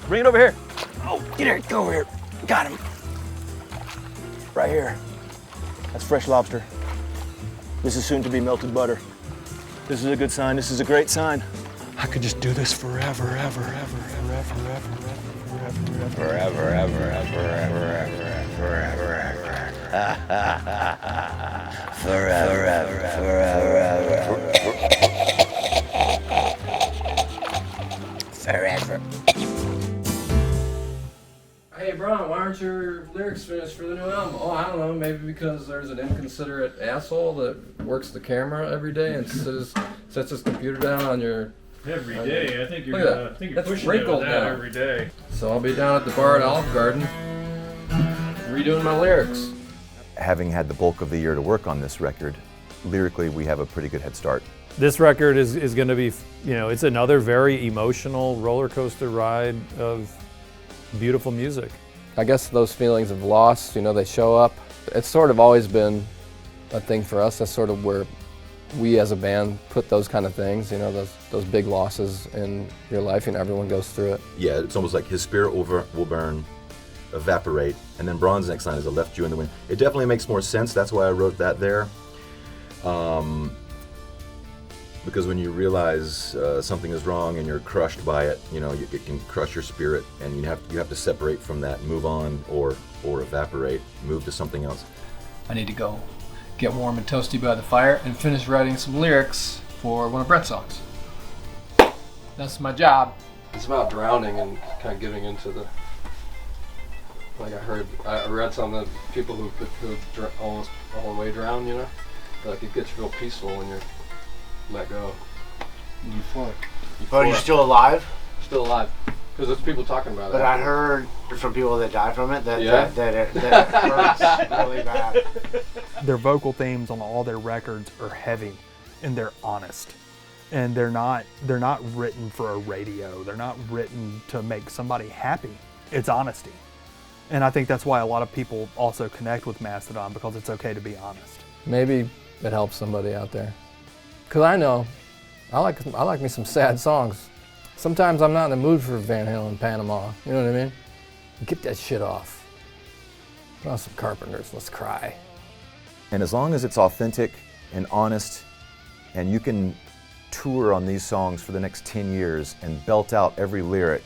Bring it over here. Oh, get here, go over here. Got him. Right here. That's fresh lobster. This is soon to be melted butter. This is a good sign. This is a great sign. I could just do this forever, ever, ever, ever, ever, ever, forever, ever, ever, ever, ever, ever, forever, forever. Hey, Bryan, why aren't your lyrics finished for the new album? Oh, I don't know, maybe because there's an inconsiderate asshole that works the camera every day and sets his computer down on your... Every day? I think you're pushing it on that every day. So I'll be down at the bar at Olive Garden redoing my lyrics. Having had the bulk of the year to work on this record, lyrically we have a pretty good head start. This record is going to be, you know, it's another very emotional roller coaster ride of beautiful music. I guess those feelings of loss, you know, they show up. It's sort of always been a thing for us. That's sort of where we as a band put those kind of things, you know, those big losses in your life, and everyone goes through it. Yeah, it's almost like his spirit will burn, evaporate, and then Braun's next line is I left you in the wind. It definitely makes more sense. That's why I wrote that there. Because when you realize something is wrong and you're crushed by it, you know, it can crush your spirit, and you have to separate from that, move on, or evaporate, move to something else. I need to go get warm and toasty by the fire and finish writing some lyrics for one of Brett's songs. That's my job. It's about drowning and kind of giving into the, like I read something that people who almost all the way drown, you know, like it gets real peaceful when you're let go. Euphoric. Oh, you're still alive? Still alive. Because there's people talking about it. But I heard from people that die from it that it hurts really bad. Their vocal themes on all their records are heavy, and they're honest, and they're not written for a radio. They're not written to make somebody happy. It's honesty, and I think that's why a lot of people also connect with Mastodon, because it's okay to be honest. Maybe it helps somebody out there, because I know I like me some sad songs. Sometimes I'm not in the mood for Van Halen, Panama. You know what I mean? Get that shit off. Put on some Carpenters. Let's cry. And as long as it's authentic and honest, and you can tour on these songs for the next 10 years and belt out every lyric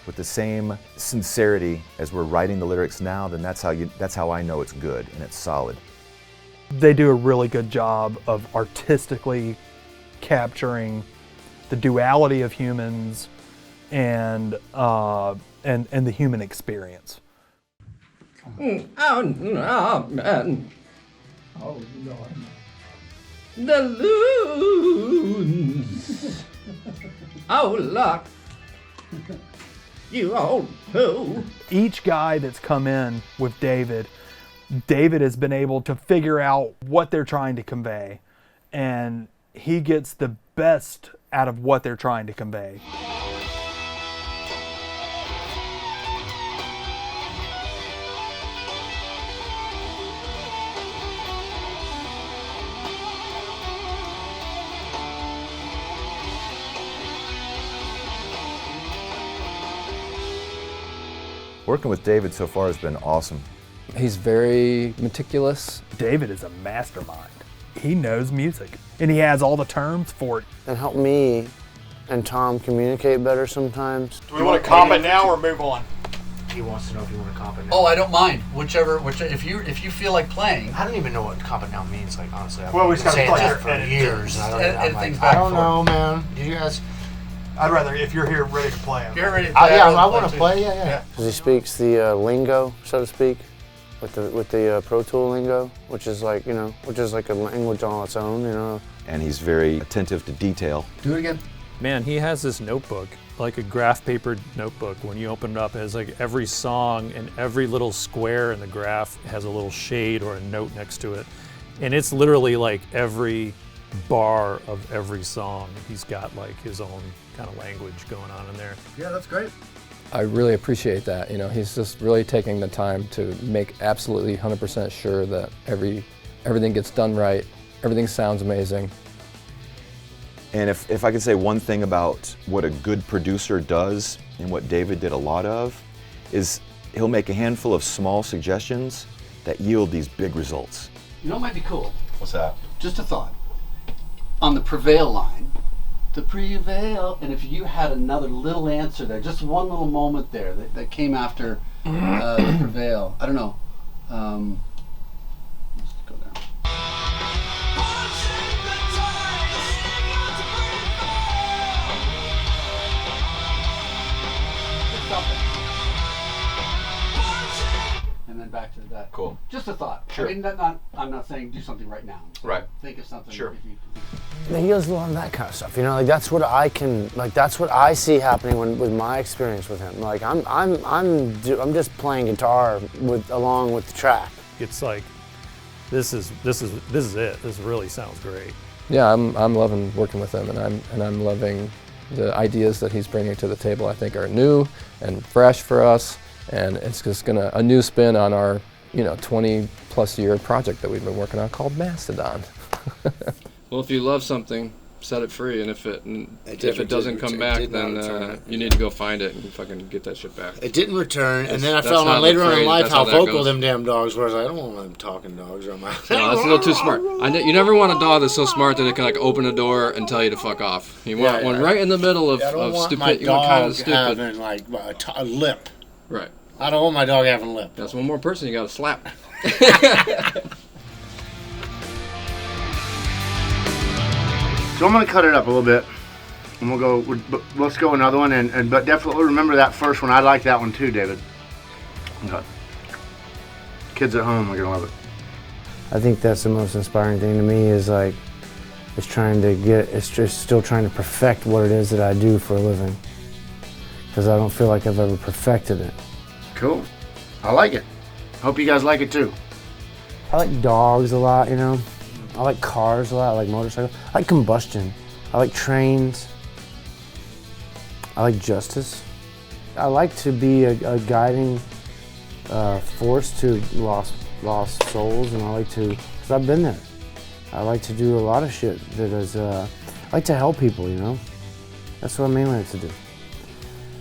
with the same sincerity as we're writing the lyrics now, then that's how I know it's good and it's solid. They do a really good job of artistically capturing the duality of humans and the human experience. Oh, no, man. Oh, Lord. The loons. Oh, look. You old poo. Each guy that's come in with David has been able to figure out what they're trying to convey, and he gets the best out of what they're trying to convey. Working with David so far has been awesome. He's very meticulous. David is a mastermind. He knows music, and he has all the terms for it. And help me and Tom communicate better sometimes. Do we want to comp it now or move on? He wants to know if you want to comp it now. Oh, I don't mind. Whichever. If you feel like playing. I don't even know what comp it now means. Like honestly, I've Well, been we just gotta saying play that it for and years. And things I back don't for know, man. Do you guys? I'd rather if you're here ready to play. You're ready to play. Yeah, I want to play. Yeah. Because he speaks the lingo, so to speak, with the Pro Tool lingo, which is like a language on its own, And he's very attentive to detail. Do it again. Man, he has this notebook, like a graph paper notebook. When you open it up, it has like every song and every little square in the graph has a little shade or a note next to it. And it's literally like every bar of every song. He's got like his own kind of language going on in there. Yeah, that's great. I really appreciate that. He's just really taking the time to make absolutely 100% sure that everything gets done right, everything sounds amazing. And if I could say one thing about what a good producer does, and what David did a lot of, is he'll make a handful of small suggestions that yield these big results. You know what might be cool? What's that? Just a thought. On the prevail line, the prevail, and if you had another little answer there, just one little moment there that came after the prevail. I don't know. Let's go there. And then back to that. Cool. Just a thought. Sure. I mean, I'm not saying do something right now. Right. Think of something. Sure. If you, He does a lot of that kind of stuff, like that's what that's what I see happening with my experience with him. Like I'm just playing guitar along with the track. It's like, this is it. This really sounds great. Yeah, I'm loving working with him, and I'm loving the ideas that he's bringing to the table. I think are new and fresh for us, and it's just a new spin on our 20+ year project that we've been working on called Mastodon. Well, if you love something, set it free, and if it doesn't come back, then you need to go find it and fucking get that shit back. It didn't return, and then I found out later on in life how vocal them damn dogs were. I was like, I don't want them talking dogs around my house. No, that's a little too smart. You never want a dog that's so smart that it can like open a door and tell you to fuck off. You want one right in the middle of stupid. My You want kind of dog stupid. having like a lip. Right. I don't want my dog having a lip. That's one more person you got to slap. So I'm gonna cut it up a little bit, and we'll go. Let's go another one, but definitely remember that first one. I like that one too, David. Okay. Kids at home are gonna love it. I think that's the most inspiring thing to me is just still trying to perfect what it is that I do for a living, because I don't feel like I've ever perfected it. Cool. I like it. Hope you guys like it too. I like dogs a lot, I like cars a lot, I like motorcycles. I like combustion. I like trains. I like justice. I like to be a guiding force to lost souls, and I like to, because I've been there. I like to do a lot of shit that is, I like to help people, That's what I mainly like to do.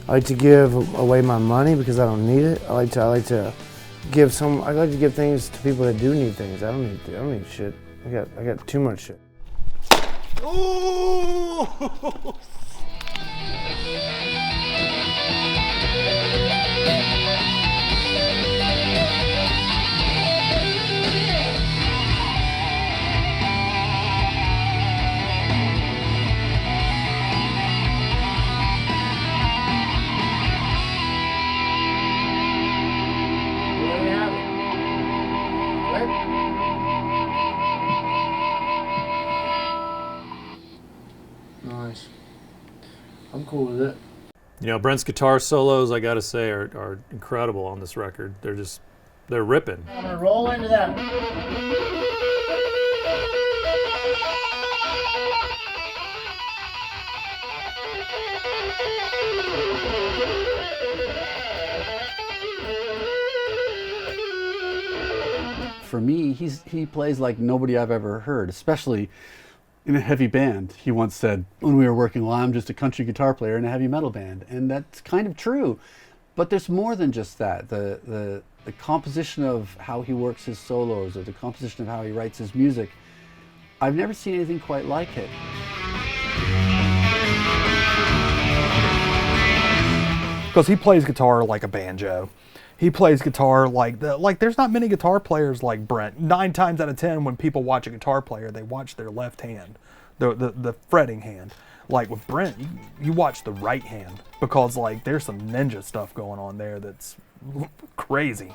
I like to give away my money because I don't need it. I like to I like to give things to people that do need things. I don't need shit. I got too much shit. Ooh! Nice. I'm cool with it. You know, Brent's guitar solos, I gotta say, are incredible on this record. They're ripping. I'm gonna roll into that. For me, he plays like nobody I've ever heard, especially in a heavy band. He once said, when we were working, well, I'm just a country guitar player in a heavy metal band. And that's kind of true. But there's more than just that. The composition of how he works his solos, or the composition of how he writes his music, I've never seen anything quite like it. Because he plays guitar like a banjo. He plays guitar like there's not many guitar players like Brent. 9 times out of 10 when people watch a guitar player, they watch their left hand, the fretting hand. Like with Brent, you watch the right hand, because like there's some ninja stuff going on there that's crazy.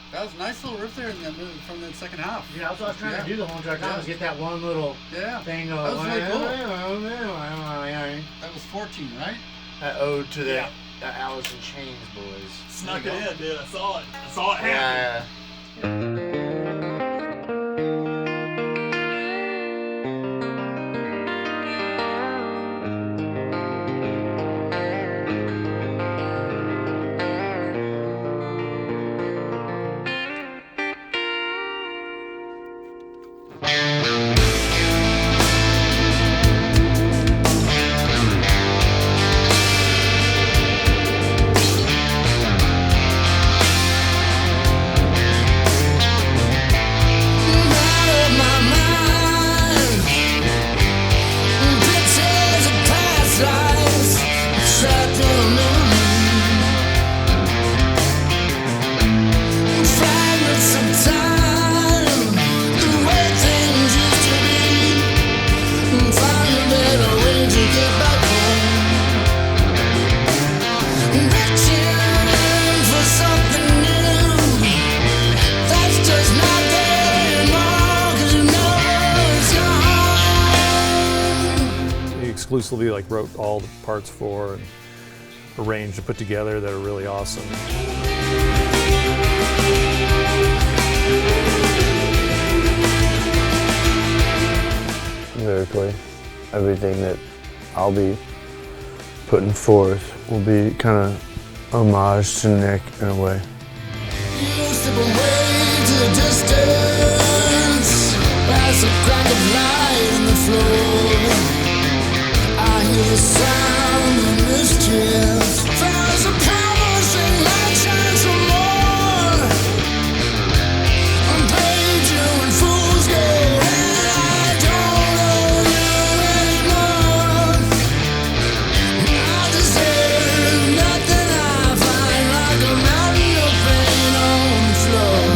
That was a nice little riff there from the second half. Yeah, that's what I was trying to do the whole entire time, was get that one little thing of... That was really cool. That was 14, right? That ode to the Alice in Chains boys. Snuck it in, dude. I saw it happen. Yeah. Exclusively like wrote all the parts for and arranged and put together that are really awesome. Lyrically, everything that I'll be putting forth will be kind of homage to Nick in a way. You slip away to the distance, past a crack of light in the floor. I hear the sound of mischief. There's a power sing like shines for more. On page you and fools go, and I don't know you anymore. I deserve nothing. I find like a mountain of pain on the floor.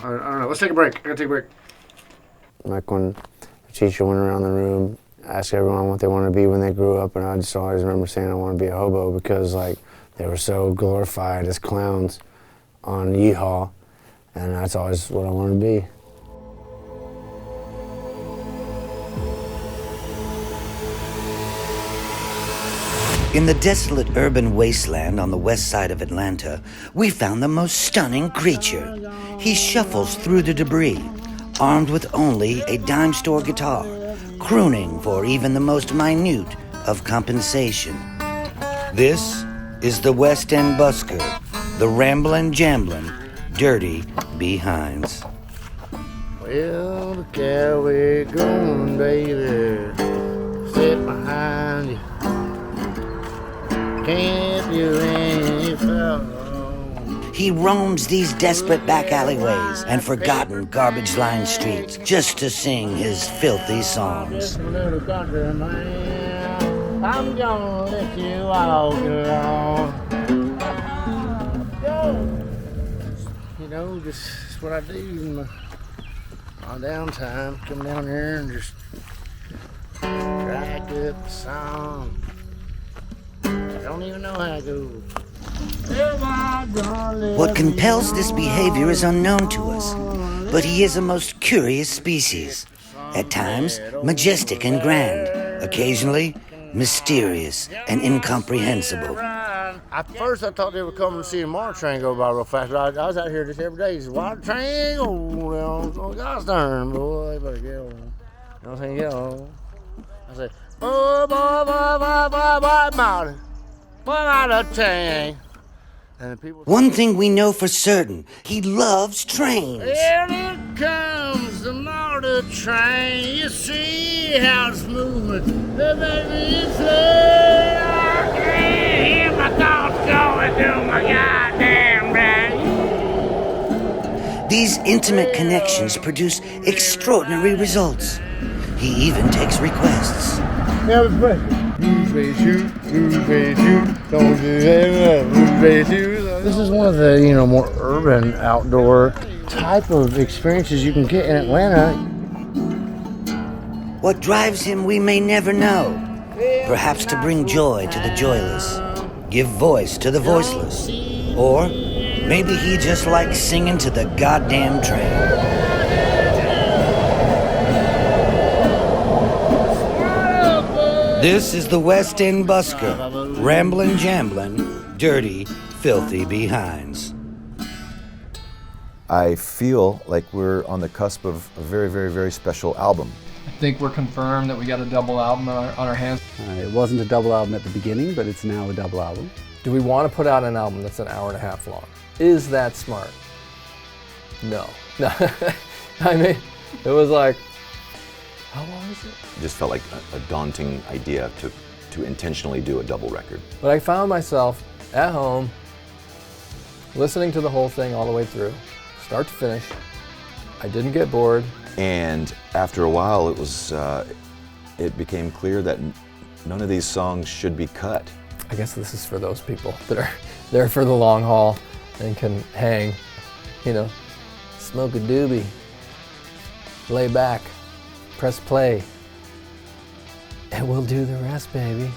I don't know. Let's take a break. I gotta take a break. Like when the teacher went around the room, asked everyone what they wanted to be when they grew up, and I just always remember saying I want to be a hobo because like they were so glorified as clowns on Yeehaw, and that's always what I wanted to be. In the desolate urban wasteland on the west side of Atlanta, we found the most stunning creature. He shuffles through the debris, armed with only a dime store guitar, crooning for even the most minute of compensation. This is the West End busker, the ramblin', jamblin', dirty behinds. Well, look how we're going, baby. Sit behind you. Can't do any fellow. He roams these desperate back alleyways and forgotten garbage-lined streets just to sing his filthy songs. Little country man, I'm gonna let you walk along. You know, just what I do in my downtime. Come down here and just crack up a song. I don't even know how it goes. What compels this behavior is unknown to us, but he is a most curious species. At times, majestic and grand, occasionally mysterious and incomprehensible. At first I thought they were coming to see a Mora train go by real fast. I was out here just every day. He said, "Why the train go down? Oh, God's darn, boy, better get on." You know what I'm saying? Get on. I said, "Oh, boy, Marty, what about the train?" And people. One thing we know for certain, he loves trains. Here it comes the Mora train. You see how it's moving. The baby is slow. I can't hear my thoughts going through my goddamn brain. These intimate connections produce extraordinary results. He even takes requests. This is one of the, more urban outdoor type of experiences you can get in Atlanta. What drives him we may never know. Perhaps to bring joy to the joyless, give voice to the voiceless, or maybe he just likes singing to the goddamn train. This is the West End busker, ramblin', jamblin', dirty, filthy behinds. I feel like we're on the cusp of a very, very, very special album. I think we're confirmed that we got a double album on our hands. It wasn't a double album at the beginning, but it's now a double album. Do we want to put out an album that's an hour and a half long? Is that smart? No. No. I mean, it was like, how long is it? It just felt like a daunting idea to intentionally do a double record. But I found myself at home listening to the whole thing all the way through, start to finish. I didn't get bored. And after a while, it became clear that none of these songs should be cut. I guess this is for those people that are there for the long haul and can hang, smoke a doobie, lay back, press play, and we'll do the rest, baby.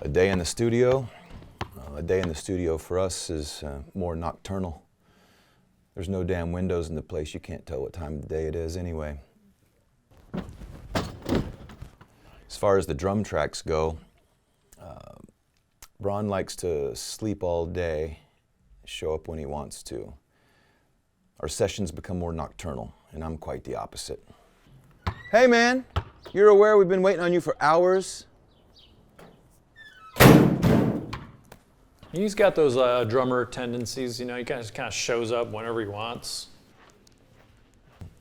A day in the studio for us is more nocturnal. There's no damn windows in the place. You can't tell what time of day it is anyway. As far as the drum tracks go, Bryan likes to sleep all day, show up when he wants to. Our sessions become more nocturnal, and I'm quite the opposite. Hey man, you're aware we've been waiting on you for hours? He's got those drummer tendencies, he kind of shows up whenever he wants.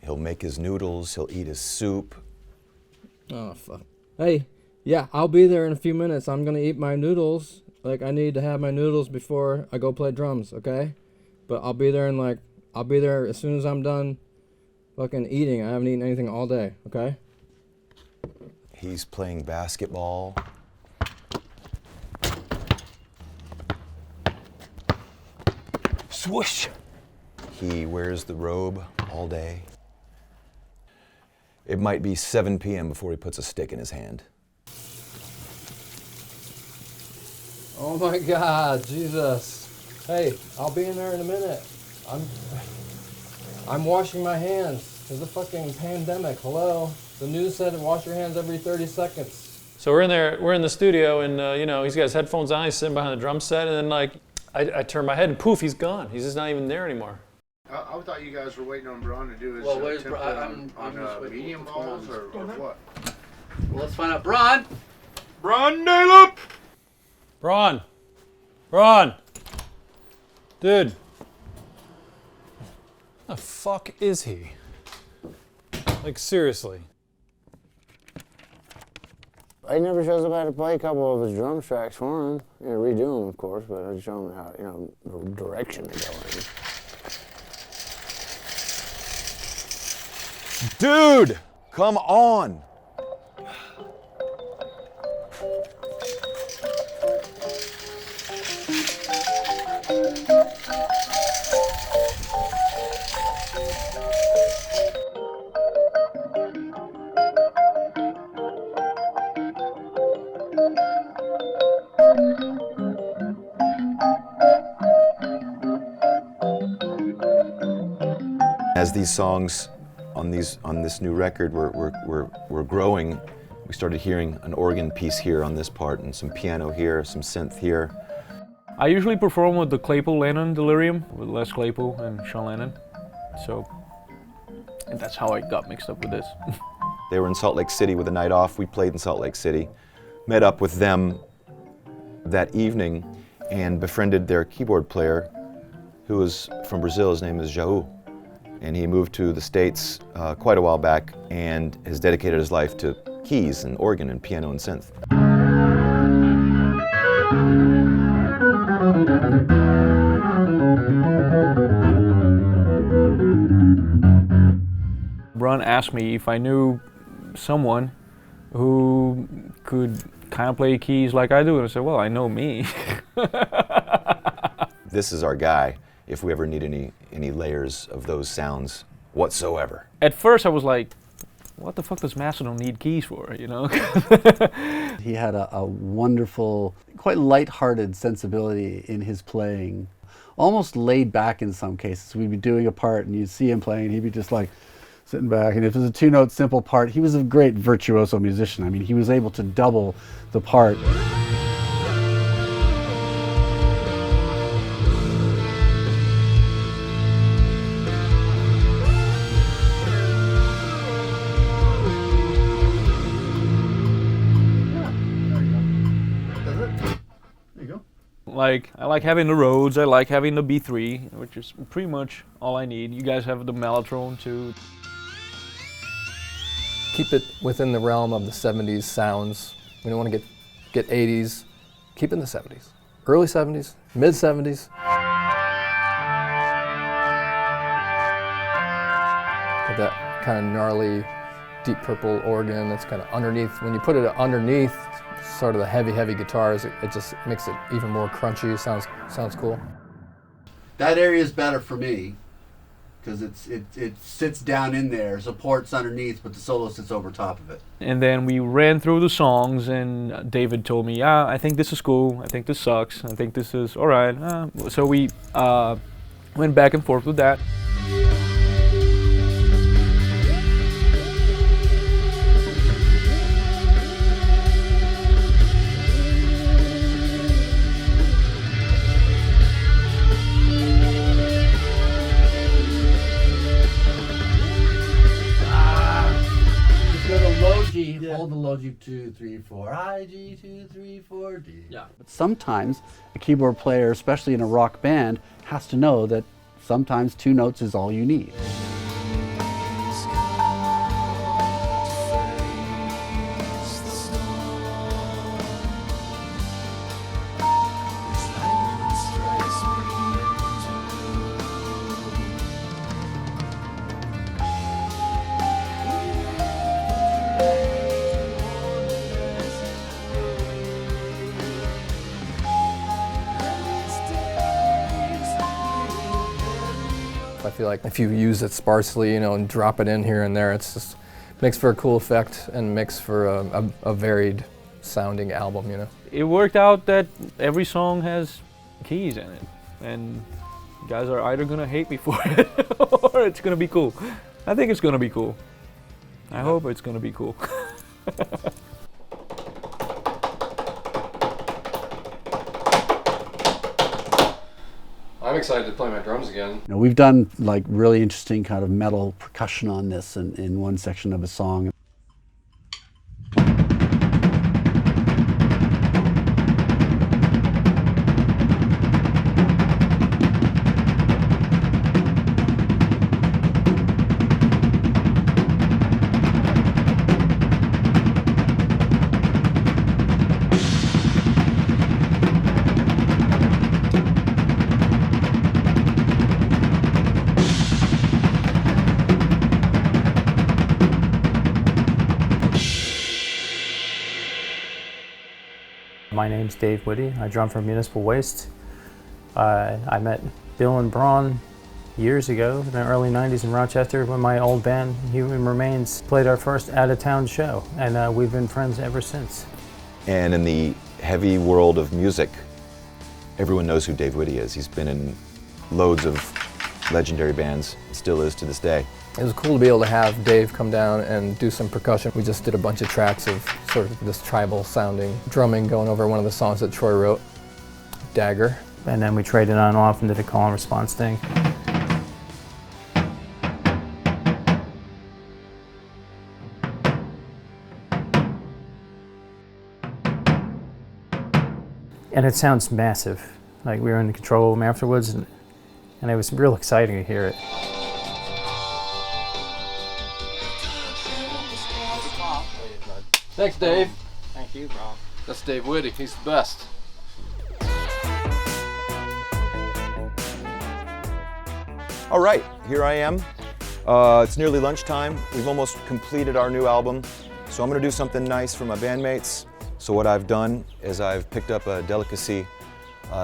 He'll make his noodles, he'll eat his soup. Oh, fuck. Hey, yeah, I'll be there in a few minutes. I'm gonna eat my noodles. I need to have my noodles before I go play drums, okay? But I'll be there I'll be there as soon as I'm done fucking eating. I haven't eaten anything all day, okay? He's playing basketball. Swoosh! He wears the robe all day. It might be 7 p.m. before he puts a stick in his hand. Oh my God, Jesus. Hey, I'll be in there in a minute. I'm washing my hands. There's a fucking pandemic, hello? The news said wash your hands every 30 seconds. So we're in the studio, and you know, he's got his headphones on, he's sitting behind the drum set, and then like, I turn my head and poof, he's gone. He's just not even there anymore. I thought you guys were waiting on Bryan to do his I'm medium balls or what? Well, let's find out. Bryan! Bryan, nail up! Bryan! Dude. The fuck is he? Like, seriously. I never shows up how to play a couple of his drum tracks for him. You know, redo them, of course, but I show him how, you know, the direction to go in. Dude, come on. As these songs on this new record were growing, we started hearing an organ piece here on this part and some piano here, some synth here. I usually perform with the Claypool-Lennon Delirium, with Les Claypool and Sean Lennon. And that's how I got mixed up with this. They were in Salt Lake City with a night off. We played in Salt Lake City, met up with them that evening and befriended their keyboard player who was from Brazil. His name is Jaú. And he moved to the States quite a while back and has dedicated his life to keys and organ and piano and synth. Bryan asked me if I knew someone who could kind of play keys like I do, and I said, well, I know me. This is our guy if we ever need any layers of those sounds whatsoever. At first I was like, what the fuck does Mastodon need keys for, you know? He had a wonderful, quite light-hearted sensibility in his playing, almost laid back in some cases. We'd be doing a part and you'd see him playing, he'd be just like sitting back, and if it was a two-note simple part, he was a great virtuoso musician. I mean, he was able to double the part. Like, I like having the Rhodes, I like having the B3, which is pretty much all I need. You guys have the Mellotron too. Keep it within the realm of the 70s sounds. We don't want to get 80s. Keep it in the 70s. Early 70s, mid 70s. With that kind of gnarly, deep purple organ that's kind of underneath. When you put it underneath sort of the heavy guitars, it just makes it even more crunchy. Sounds cool. That area is better for me because it sits down in there, supports underneath, but the solo sits over top of it. And then we ran through the songs, and David told me, yeah, I think this is cool, I think this sucks, I think this is all right. So we went back and forth with that. Hold the low G 2, 3, 4, high G 2, 3, 4, D. Yeah. But sometimes a keyboard player, especially in a rock band, has to know that sometimes two notes is all you need. I feel like if you use it sparsely, you know, and drop it in here and there, it's just makes for a cool effect and makes for a varied sounding album, you know. It worked out that every song has keys in it, and you guys are either gonna hate me for it or it's gonna be cool. I think it's gonna be cool. I hope it's gonna be cool. I'm excited to play my drums again. You know, we've done like really interesting kind of metal percussion on this in one section of a song. My name's Dave Whitty. I drum for Municipal Waste. I met Bill and Braun years ago in the early 90s in Rochester when my old band, Human Remains, played our first out-of-town show, and we've been friends ever since. And in the heavy world of music, everyone knows who Dave Whitty is. He's been in loads of legendary bands, still is to this day. It was cool to be able to have Dave come down and do some percussion. We just did a bunch of tracks of sort of this tribal sounding drumming going over one of the songs that Troy wrote, Dagger. And then we traded on off and did a call and response thing. And it sounds massive. Like we were in control of them afterwards, and it was real exciting to hear it. Thanks, Dave. Thank you, bro. That's Dave Whitty. He's the best. All right, here I am. It's nearly lunchtime. We've almost completed our new album. So I'm gonna do something nice for my bandmates. So what I've done is I've picked up a delicacy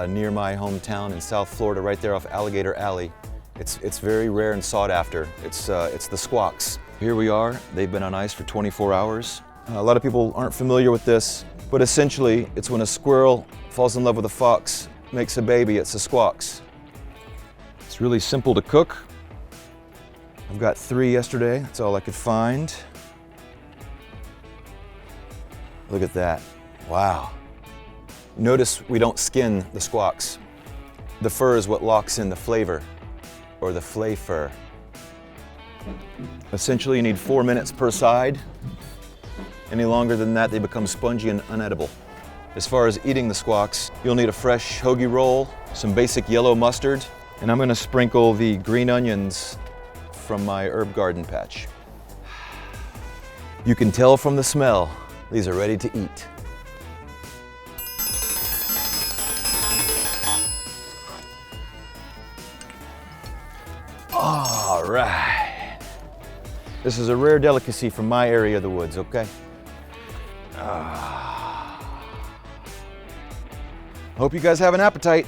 near my hometown in South Florida, right there off Alligator Alley. It's very rare and sought after. It's the squawks. Here we are. They've been on ice for 24 hours. A lot of people aren't familiar with this, but essentially it's when a squirrel falls in love with a fox, makes a baby, it's the squawks. It's really simple to cook. I've got 3 yesterday, that's all I could find. Look at that, wow. Notice we don't skin the squawks. The fur is what locks in the flavor, or the flavor. Essentially you need 4 minutes per side. Any longer than that, they become spongy and unedible. As far as eating the squawks, you'll need a fresh hoagie roll, some basic yellow mustard, and I'm gonna sprinkle the green onions from my herb garden patch. You can tell from the smell, these are ready to eat. All right. This is a rare delicacy from my area of the woods, okay? Hope you guys have an appetite.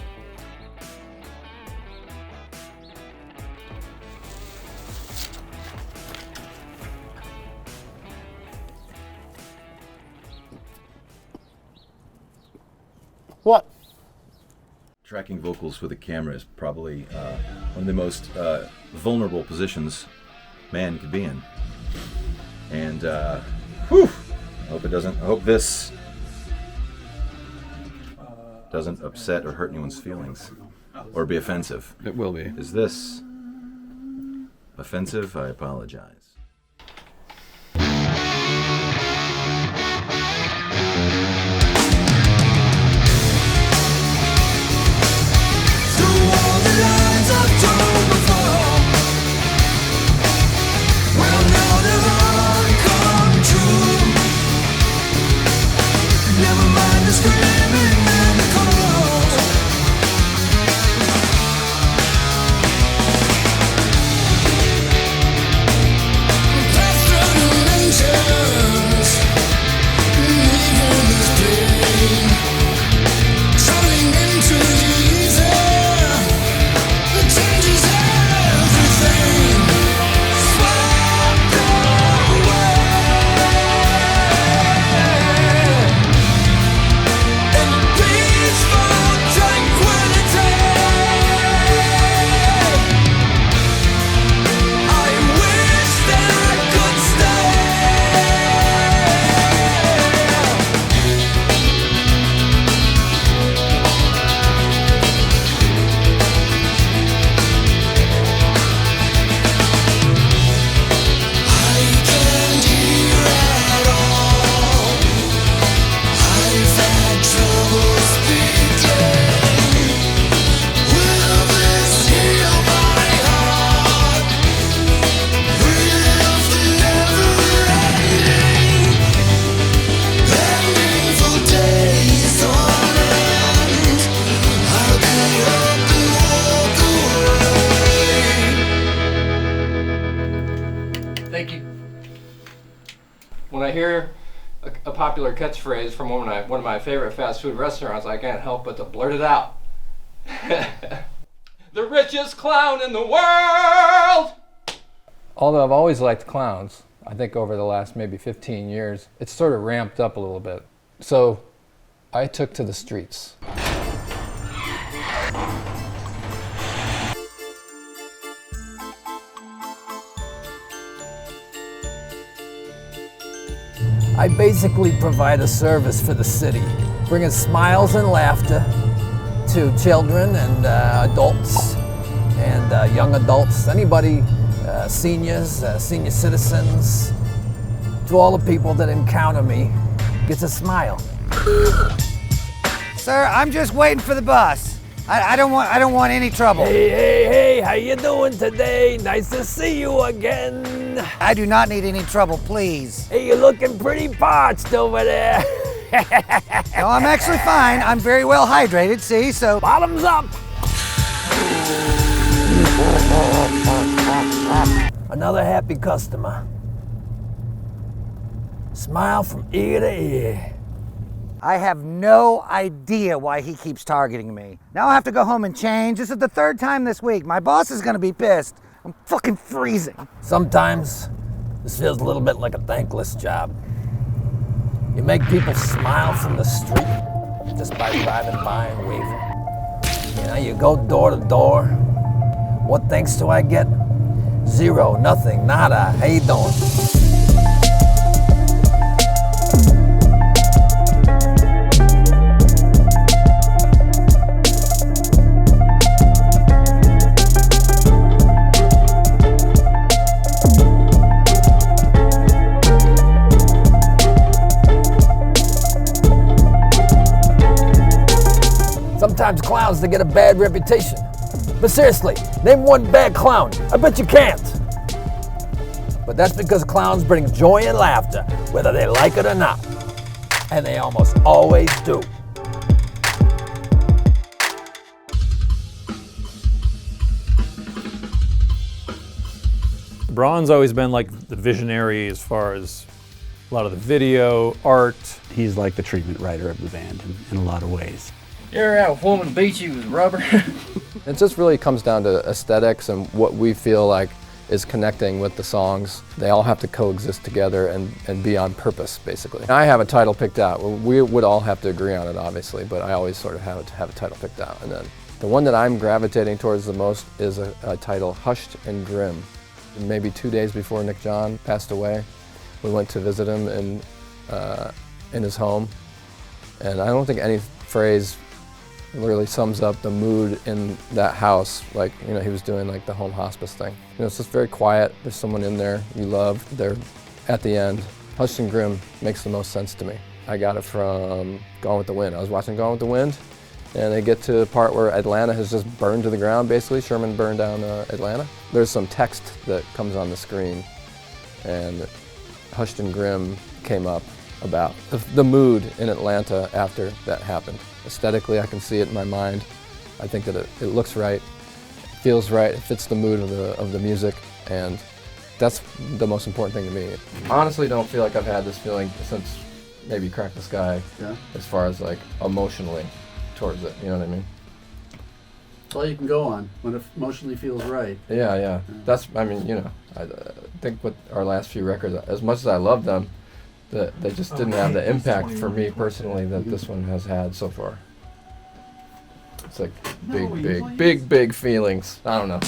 What? Tracking vocals with a camera is probably one of the most vulnerable positions man could be in. And whew, I hope this doesn't upset or hurt anyone's feelings or be offensive. It will be. Is this offensive? I apologize. When I hear a popular catchphrase from one of my favorite fast food restaurants, I can't help but to blurt it out. The richest clown in the world! Although I've always liked clowns, I think over the last maybe 15 years, it's sort of ramped up a little bit. So I took to the streets. I basically provide a service for the city, bringing smiles and laughter to children and adults and young adults, anybody, seniors, senior citizens, to all the people that encounter me, gets a smile. Sir, I'm just waiting for the bus. I don't want any trouble. Hey, how you doing today? Nice to see you again. I do not need any trouble, please. Hey, you're looking pretty parched over there. No, I'm actually fine. I'm very well hydrated, see, so... Bottoms up. Another happy customer. Smile from ear to ear. I have no idea why he keeps targeting me. Now I have to go home and change. This is the 3rd time this week. My boss is gonna be pissed. I'm fucking freezing. Sometimes this feels a little bit like a thankless job. You make people smile from the street just by driving by and waving. You know, you go door to door. What thanks do I get? Zero, nothing, nada. How you doing? Sometimes clowns, they get a bad reputation. But seriously, name one bad clown. I bet you can't. But that's because clowns bring joy and laughter, whether they like it or not. And they almost always do. Bryan's always been like the visionary as far as a lot of the video, art. He's like the treatment writer of the band in a lot of ways. You ever had a woman beat you with rubber? It just really comes down to aesthetics and what we feel like is connecting with the songs. They all have to coexist together and be on purpose, basically. I have a title picked out. We would all have to agree on it, obviously, but I always sort of have a title picked out. And then the one that I'm gravitating towards the most is a title, Hushed and Grim. Maybe 2 days before Nick John passed away, we went to visit him in his home. And I don't think any phrase really sums up the mood in that house. Like, you know, he was doing like the home hospice thing. You know, it's just very quiet. There's someone in there you love. They're at the end. Hushed and Grim makes the most sense to me. I got it from Gone with the Wind. I was watching Gone with the Wind, and they get to the part where Atlanta has just burned to the ground, basically. Sherman burned down Atlanta. There's some text that comes on the screen, and Hushed and Grim came up about the mood in Atlanta after that happened. Aesthetically, I can see it in my mind. I think that it looks right, feels right, it fits the mood of the music, and that's the most important thing to me. Honestly, don't feel like I've had this feeling since maybe Crack the Sky, as far as like emotionally towards it, you know what I mean? That's all you can go on when it emotionally feels right. Yeah. That's, I mean, you know, I think with our last few records, as much as I love them, they just didn't have the impact for me personally that this one has had so far. It's like big feelings. I don't know.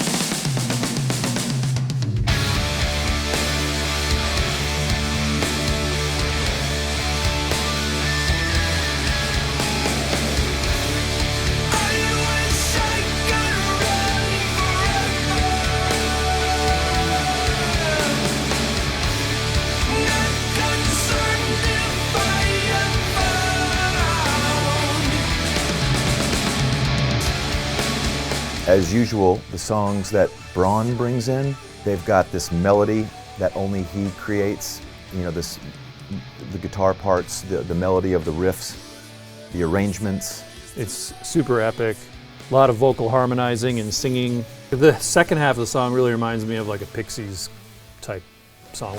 As usual, the songs that Bryan brings in, they've got this melody that only he creates. You know, the guitar parts, the melody of the riffs, the arrangements. It's super epic. A lot of vocal harmonizing and singing. The second half of the song really reminds me of like a Pixies type song.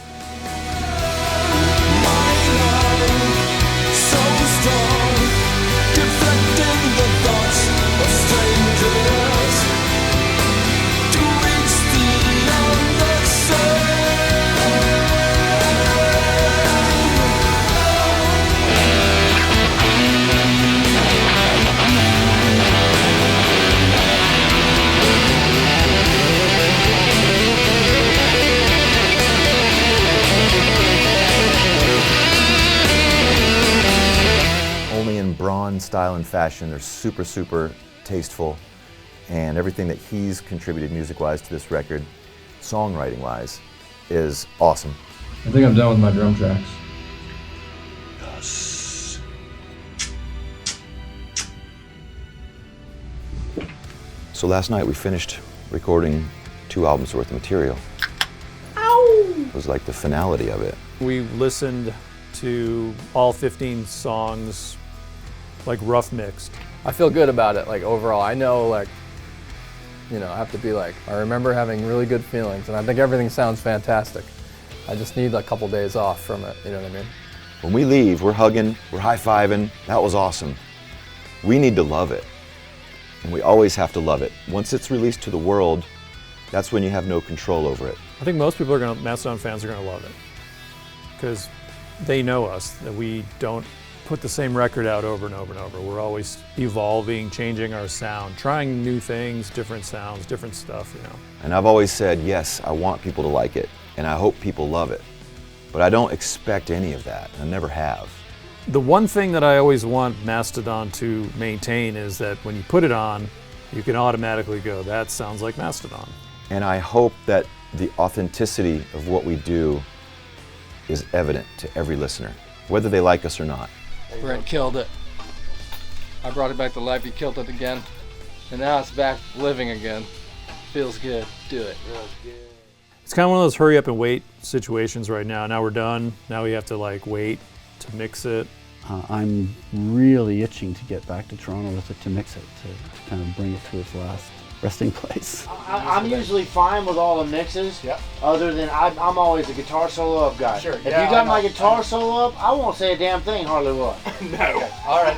reflecting the thoughts of strangers to reach the other Only in Braun style and fashion. They're super, super tasteful, and everything that he's contributed music-wise to this record, songwriting-wise, is awesome. I think I'm done with my drum tracks. So last night we finished recording 2 albums worth of material. It was like the finality of it. We listened to all 15 songs, like rough mixed. I feel good about it, like overall. I know, like, you know, I have to be like, I remember having really good feelings, and I think everything sounds fantastic. I just need a couple days off from it, you know what I mean? When we leave, we're hugging, we're high-fiving. That was awesome. We need to love it, and we always have to love it. Once it's released to the world, that's when you have no control over it. I think most people are Mastodon fans are gonna love it, because they know us, that we don't put the same record out over and over and over. We're always evolving, changing our sound, trying new things, different sounds, different stuff, you know. And I've always said, yes, I want people to like it, and I hope people love it. But I don't expect any of that. I never have. The one thing that I always want Mastodon to maintain is that when you put it on, you can automatically go, that sounds like Mastodon. And I hope that the authenticity of what we do is evident to every listener, whether they like us or not. Brent killed it. I brought it back to life, he killed it again. And now it's back living again. Feels good, do it. It's kind of one of those hurry up and wait situations right now. Now we're done, now we have to like wait to mix it. I'm really itching to get back to Toronto with it, to mix it, to kind of bring it to its last resting place. I'm usually fine with all the mixes. Yep. Other than I'm always a guitar solo up guy. Sure. If you got my guitar solo up, I won't say a damn thing hardly what. No. All right.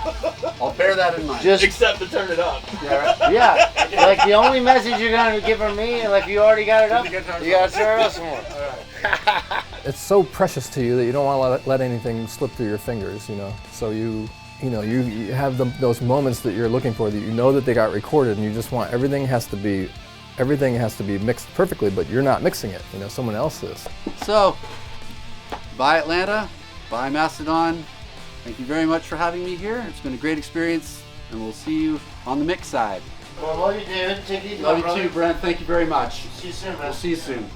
I'll bear that in mind. Just Except to turn it up. Yeah, right. yeah. Like the only message you're gonna give from me, like you already got it up, you gotta turn it up some more. It's so precious to you that you don't want to let anything slip through your fingers, you know. So you have those moments that you're looking for, that you know that they got recorded, and you just want everything has to be mixed perfectly, but you're not mixing it, you know, someone else is. So, bye Atlanta, bye Mastodon. Thank you very much for having me here. It's been a great experience, and we'll see you on the mix side. Well, love you, David. Take it easy. Love you too, Brent. Thank you very much. See you soon, man. We'll see you soon.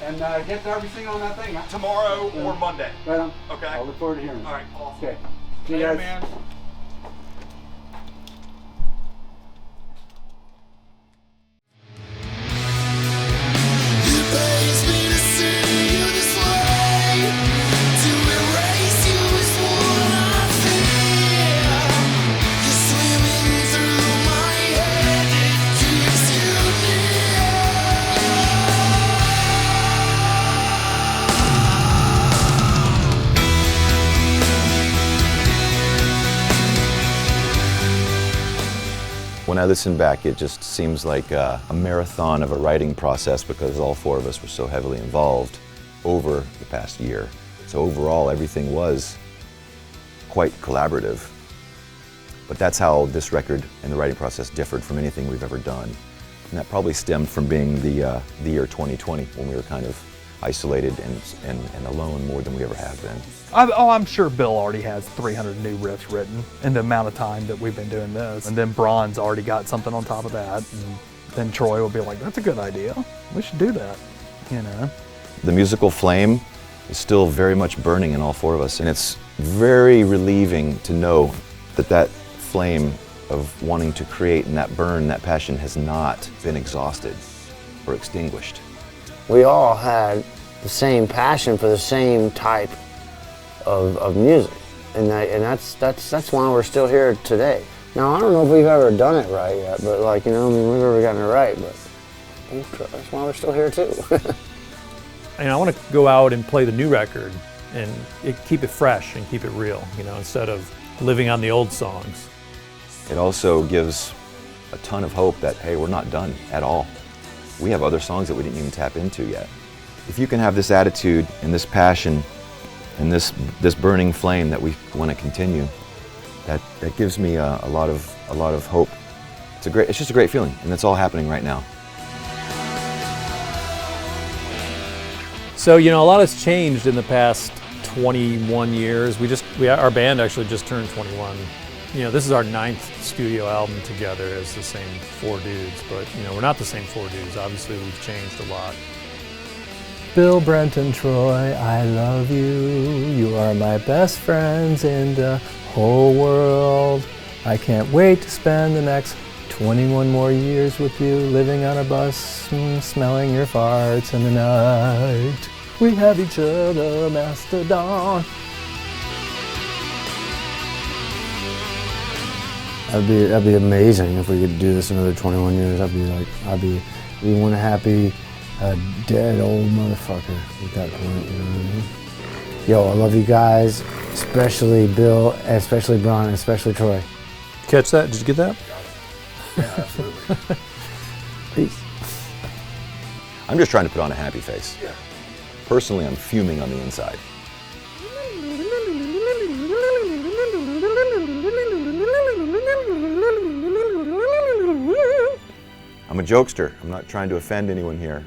And get everything on that thing. Tomorrow or Monday. Right on. Okay. I'll look forward to hearing it. All right. Awesome. Okay. See you Later, guys. man. Pays me to see you this way. To erase you is what I feel. You're swimming through my head, it keeps you When I listen back, it just seems like a marathon of a writing process, because all 4 of us were so heavily involved over the past year. So overall, everything was quite collaborative. But that's how this record and the writing process differed from anything we've ever done. And that probably stemmed from being the year 2020, when we were kind of isolated and alone more than we ever have been. I'm sure Bill already has 300 new riffs written in the amount of time that we've been doing this. And then Braun's already got something on top of that. And then Troy will be like, that's a good idea. We should do that, you know? The musical flame is still very much burning in all 4 of us. And it's very relieving to know that that flame of wanting to create and that burn, that passion has not been exhausted or extinguished. We all had the same passion for the same type of music, and that's why we're still here today. Now, I don't know if we've ever done it right yet, but like, you know, I mean, we've never gotten it right, but that's why we're still here too. And I want to go out and play the new record and keep it fresh and keep it real, you know, instead of living on the old songs. it also gives a ton of hope that, hey, we're not done at all. We have other songs that we didn't even tap into yet. If you can have this attitude and this passion and this burning flame that we want to continue, that gives me a lot of hope. It's just a great feeling, and it's all happening right now. So, you know, a lot has changed in the past 21 years. Our band actually just turned 21. You know, this is our 9th studio album together as the same 4 dudes, but, you know, we're not the same 4 dudes. Obviously, we've changed a lot. Bill, Brent, and Troy, I love you. You are my best friends in the whole world. I can't wait to spend the next 21 more years with you, living on a bus, smelling your farts in the night. We have each other, Mastodon. That'd be amazing if we could do this another 21 years. I'd be one happy, dead old motherfucker at that point, you know what I mean? Yo, I love you guys, especially Bill, especially Bryan, especially Troy. Catch that? Did you get that? Yeah, absolutely. Peace. I'm just trying to put on a happy face. Yeah. Personally, I'm fuming on the inside. I'm a jokester. I'm not trying to offend anyone here.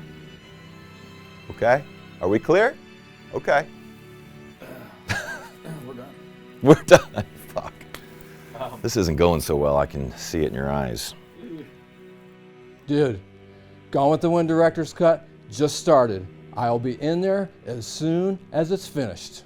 Okay? Are we clear? Okay. We're done. We're done. Fuck. This isn't going so well. I can see it in your eyes. Dude, Gone with the Wind director's cut just started. I'll be in there as soon as it's finished.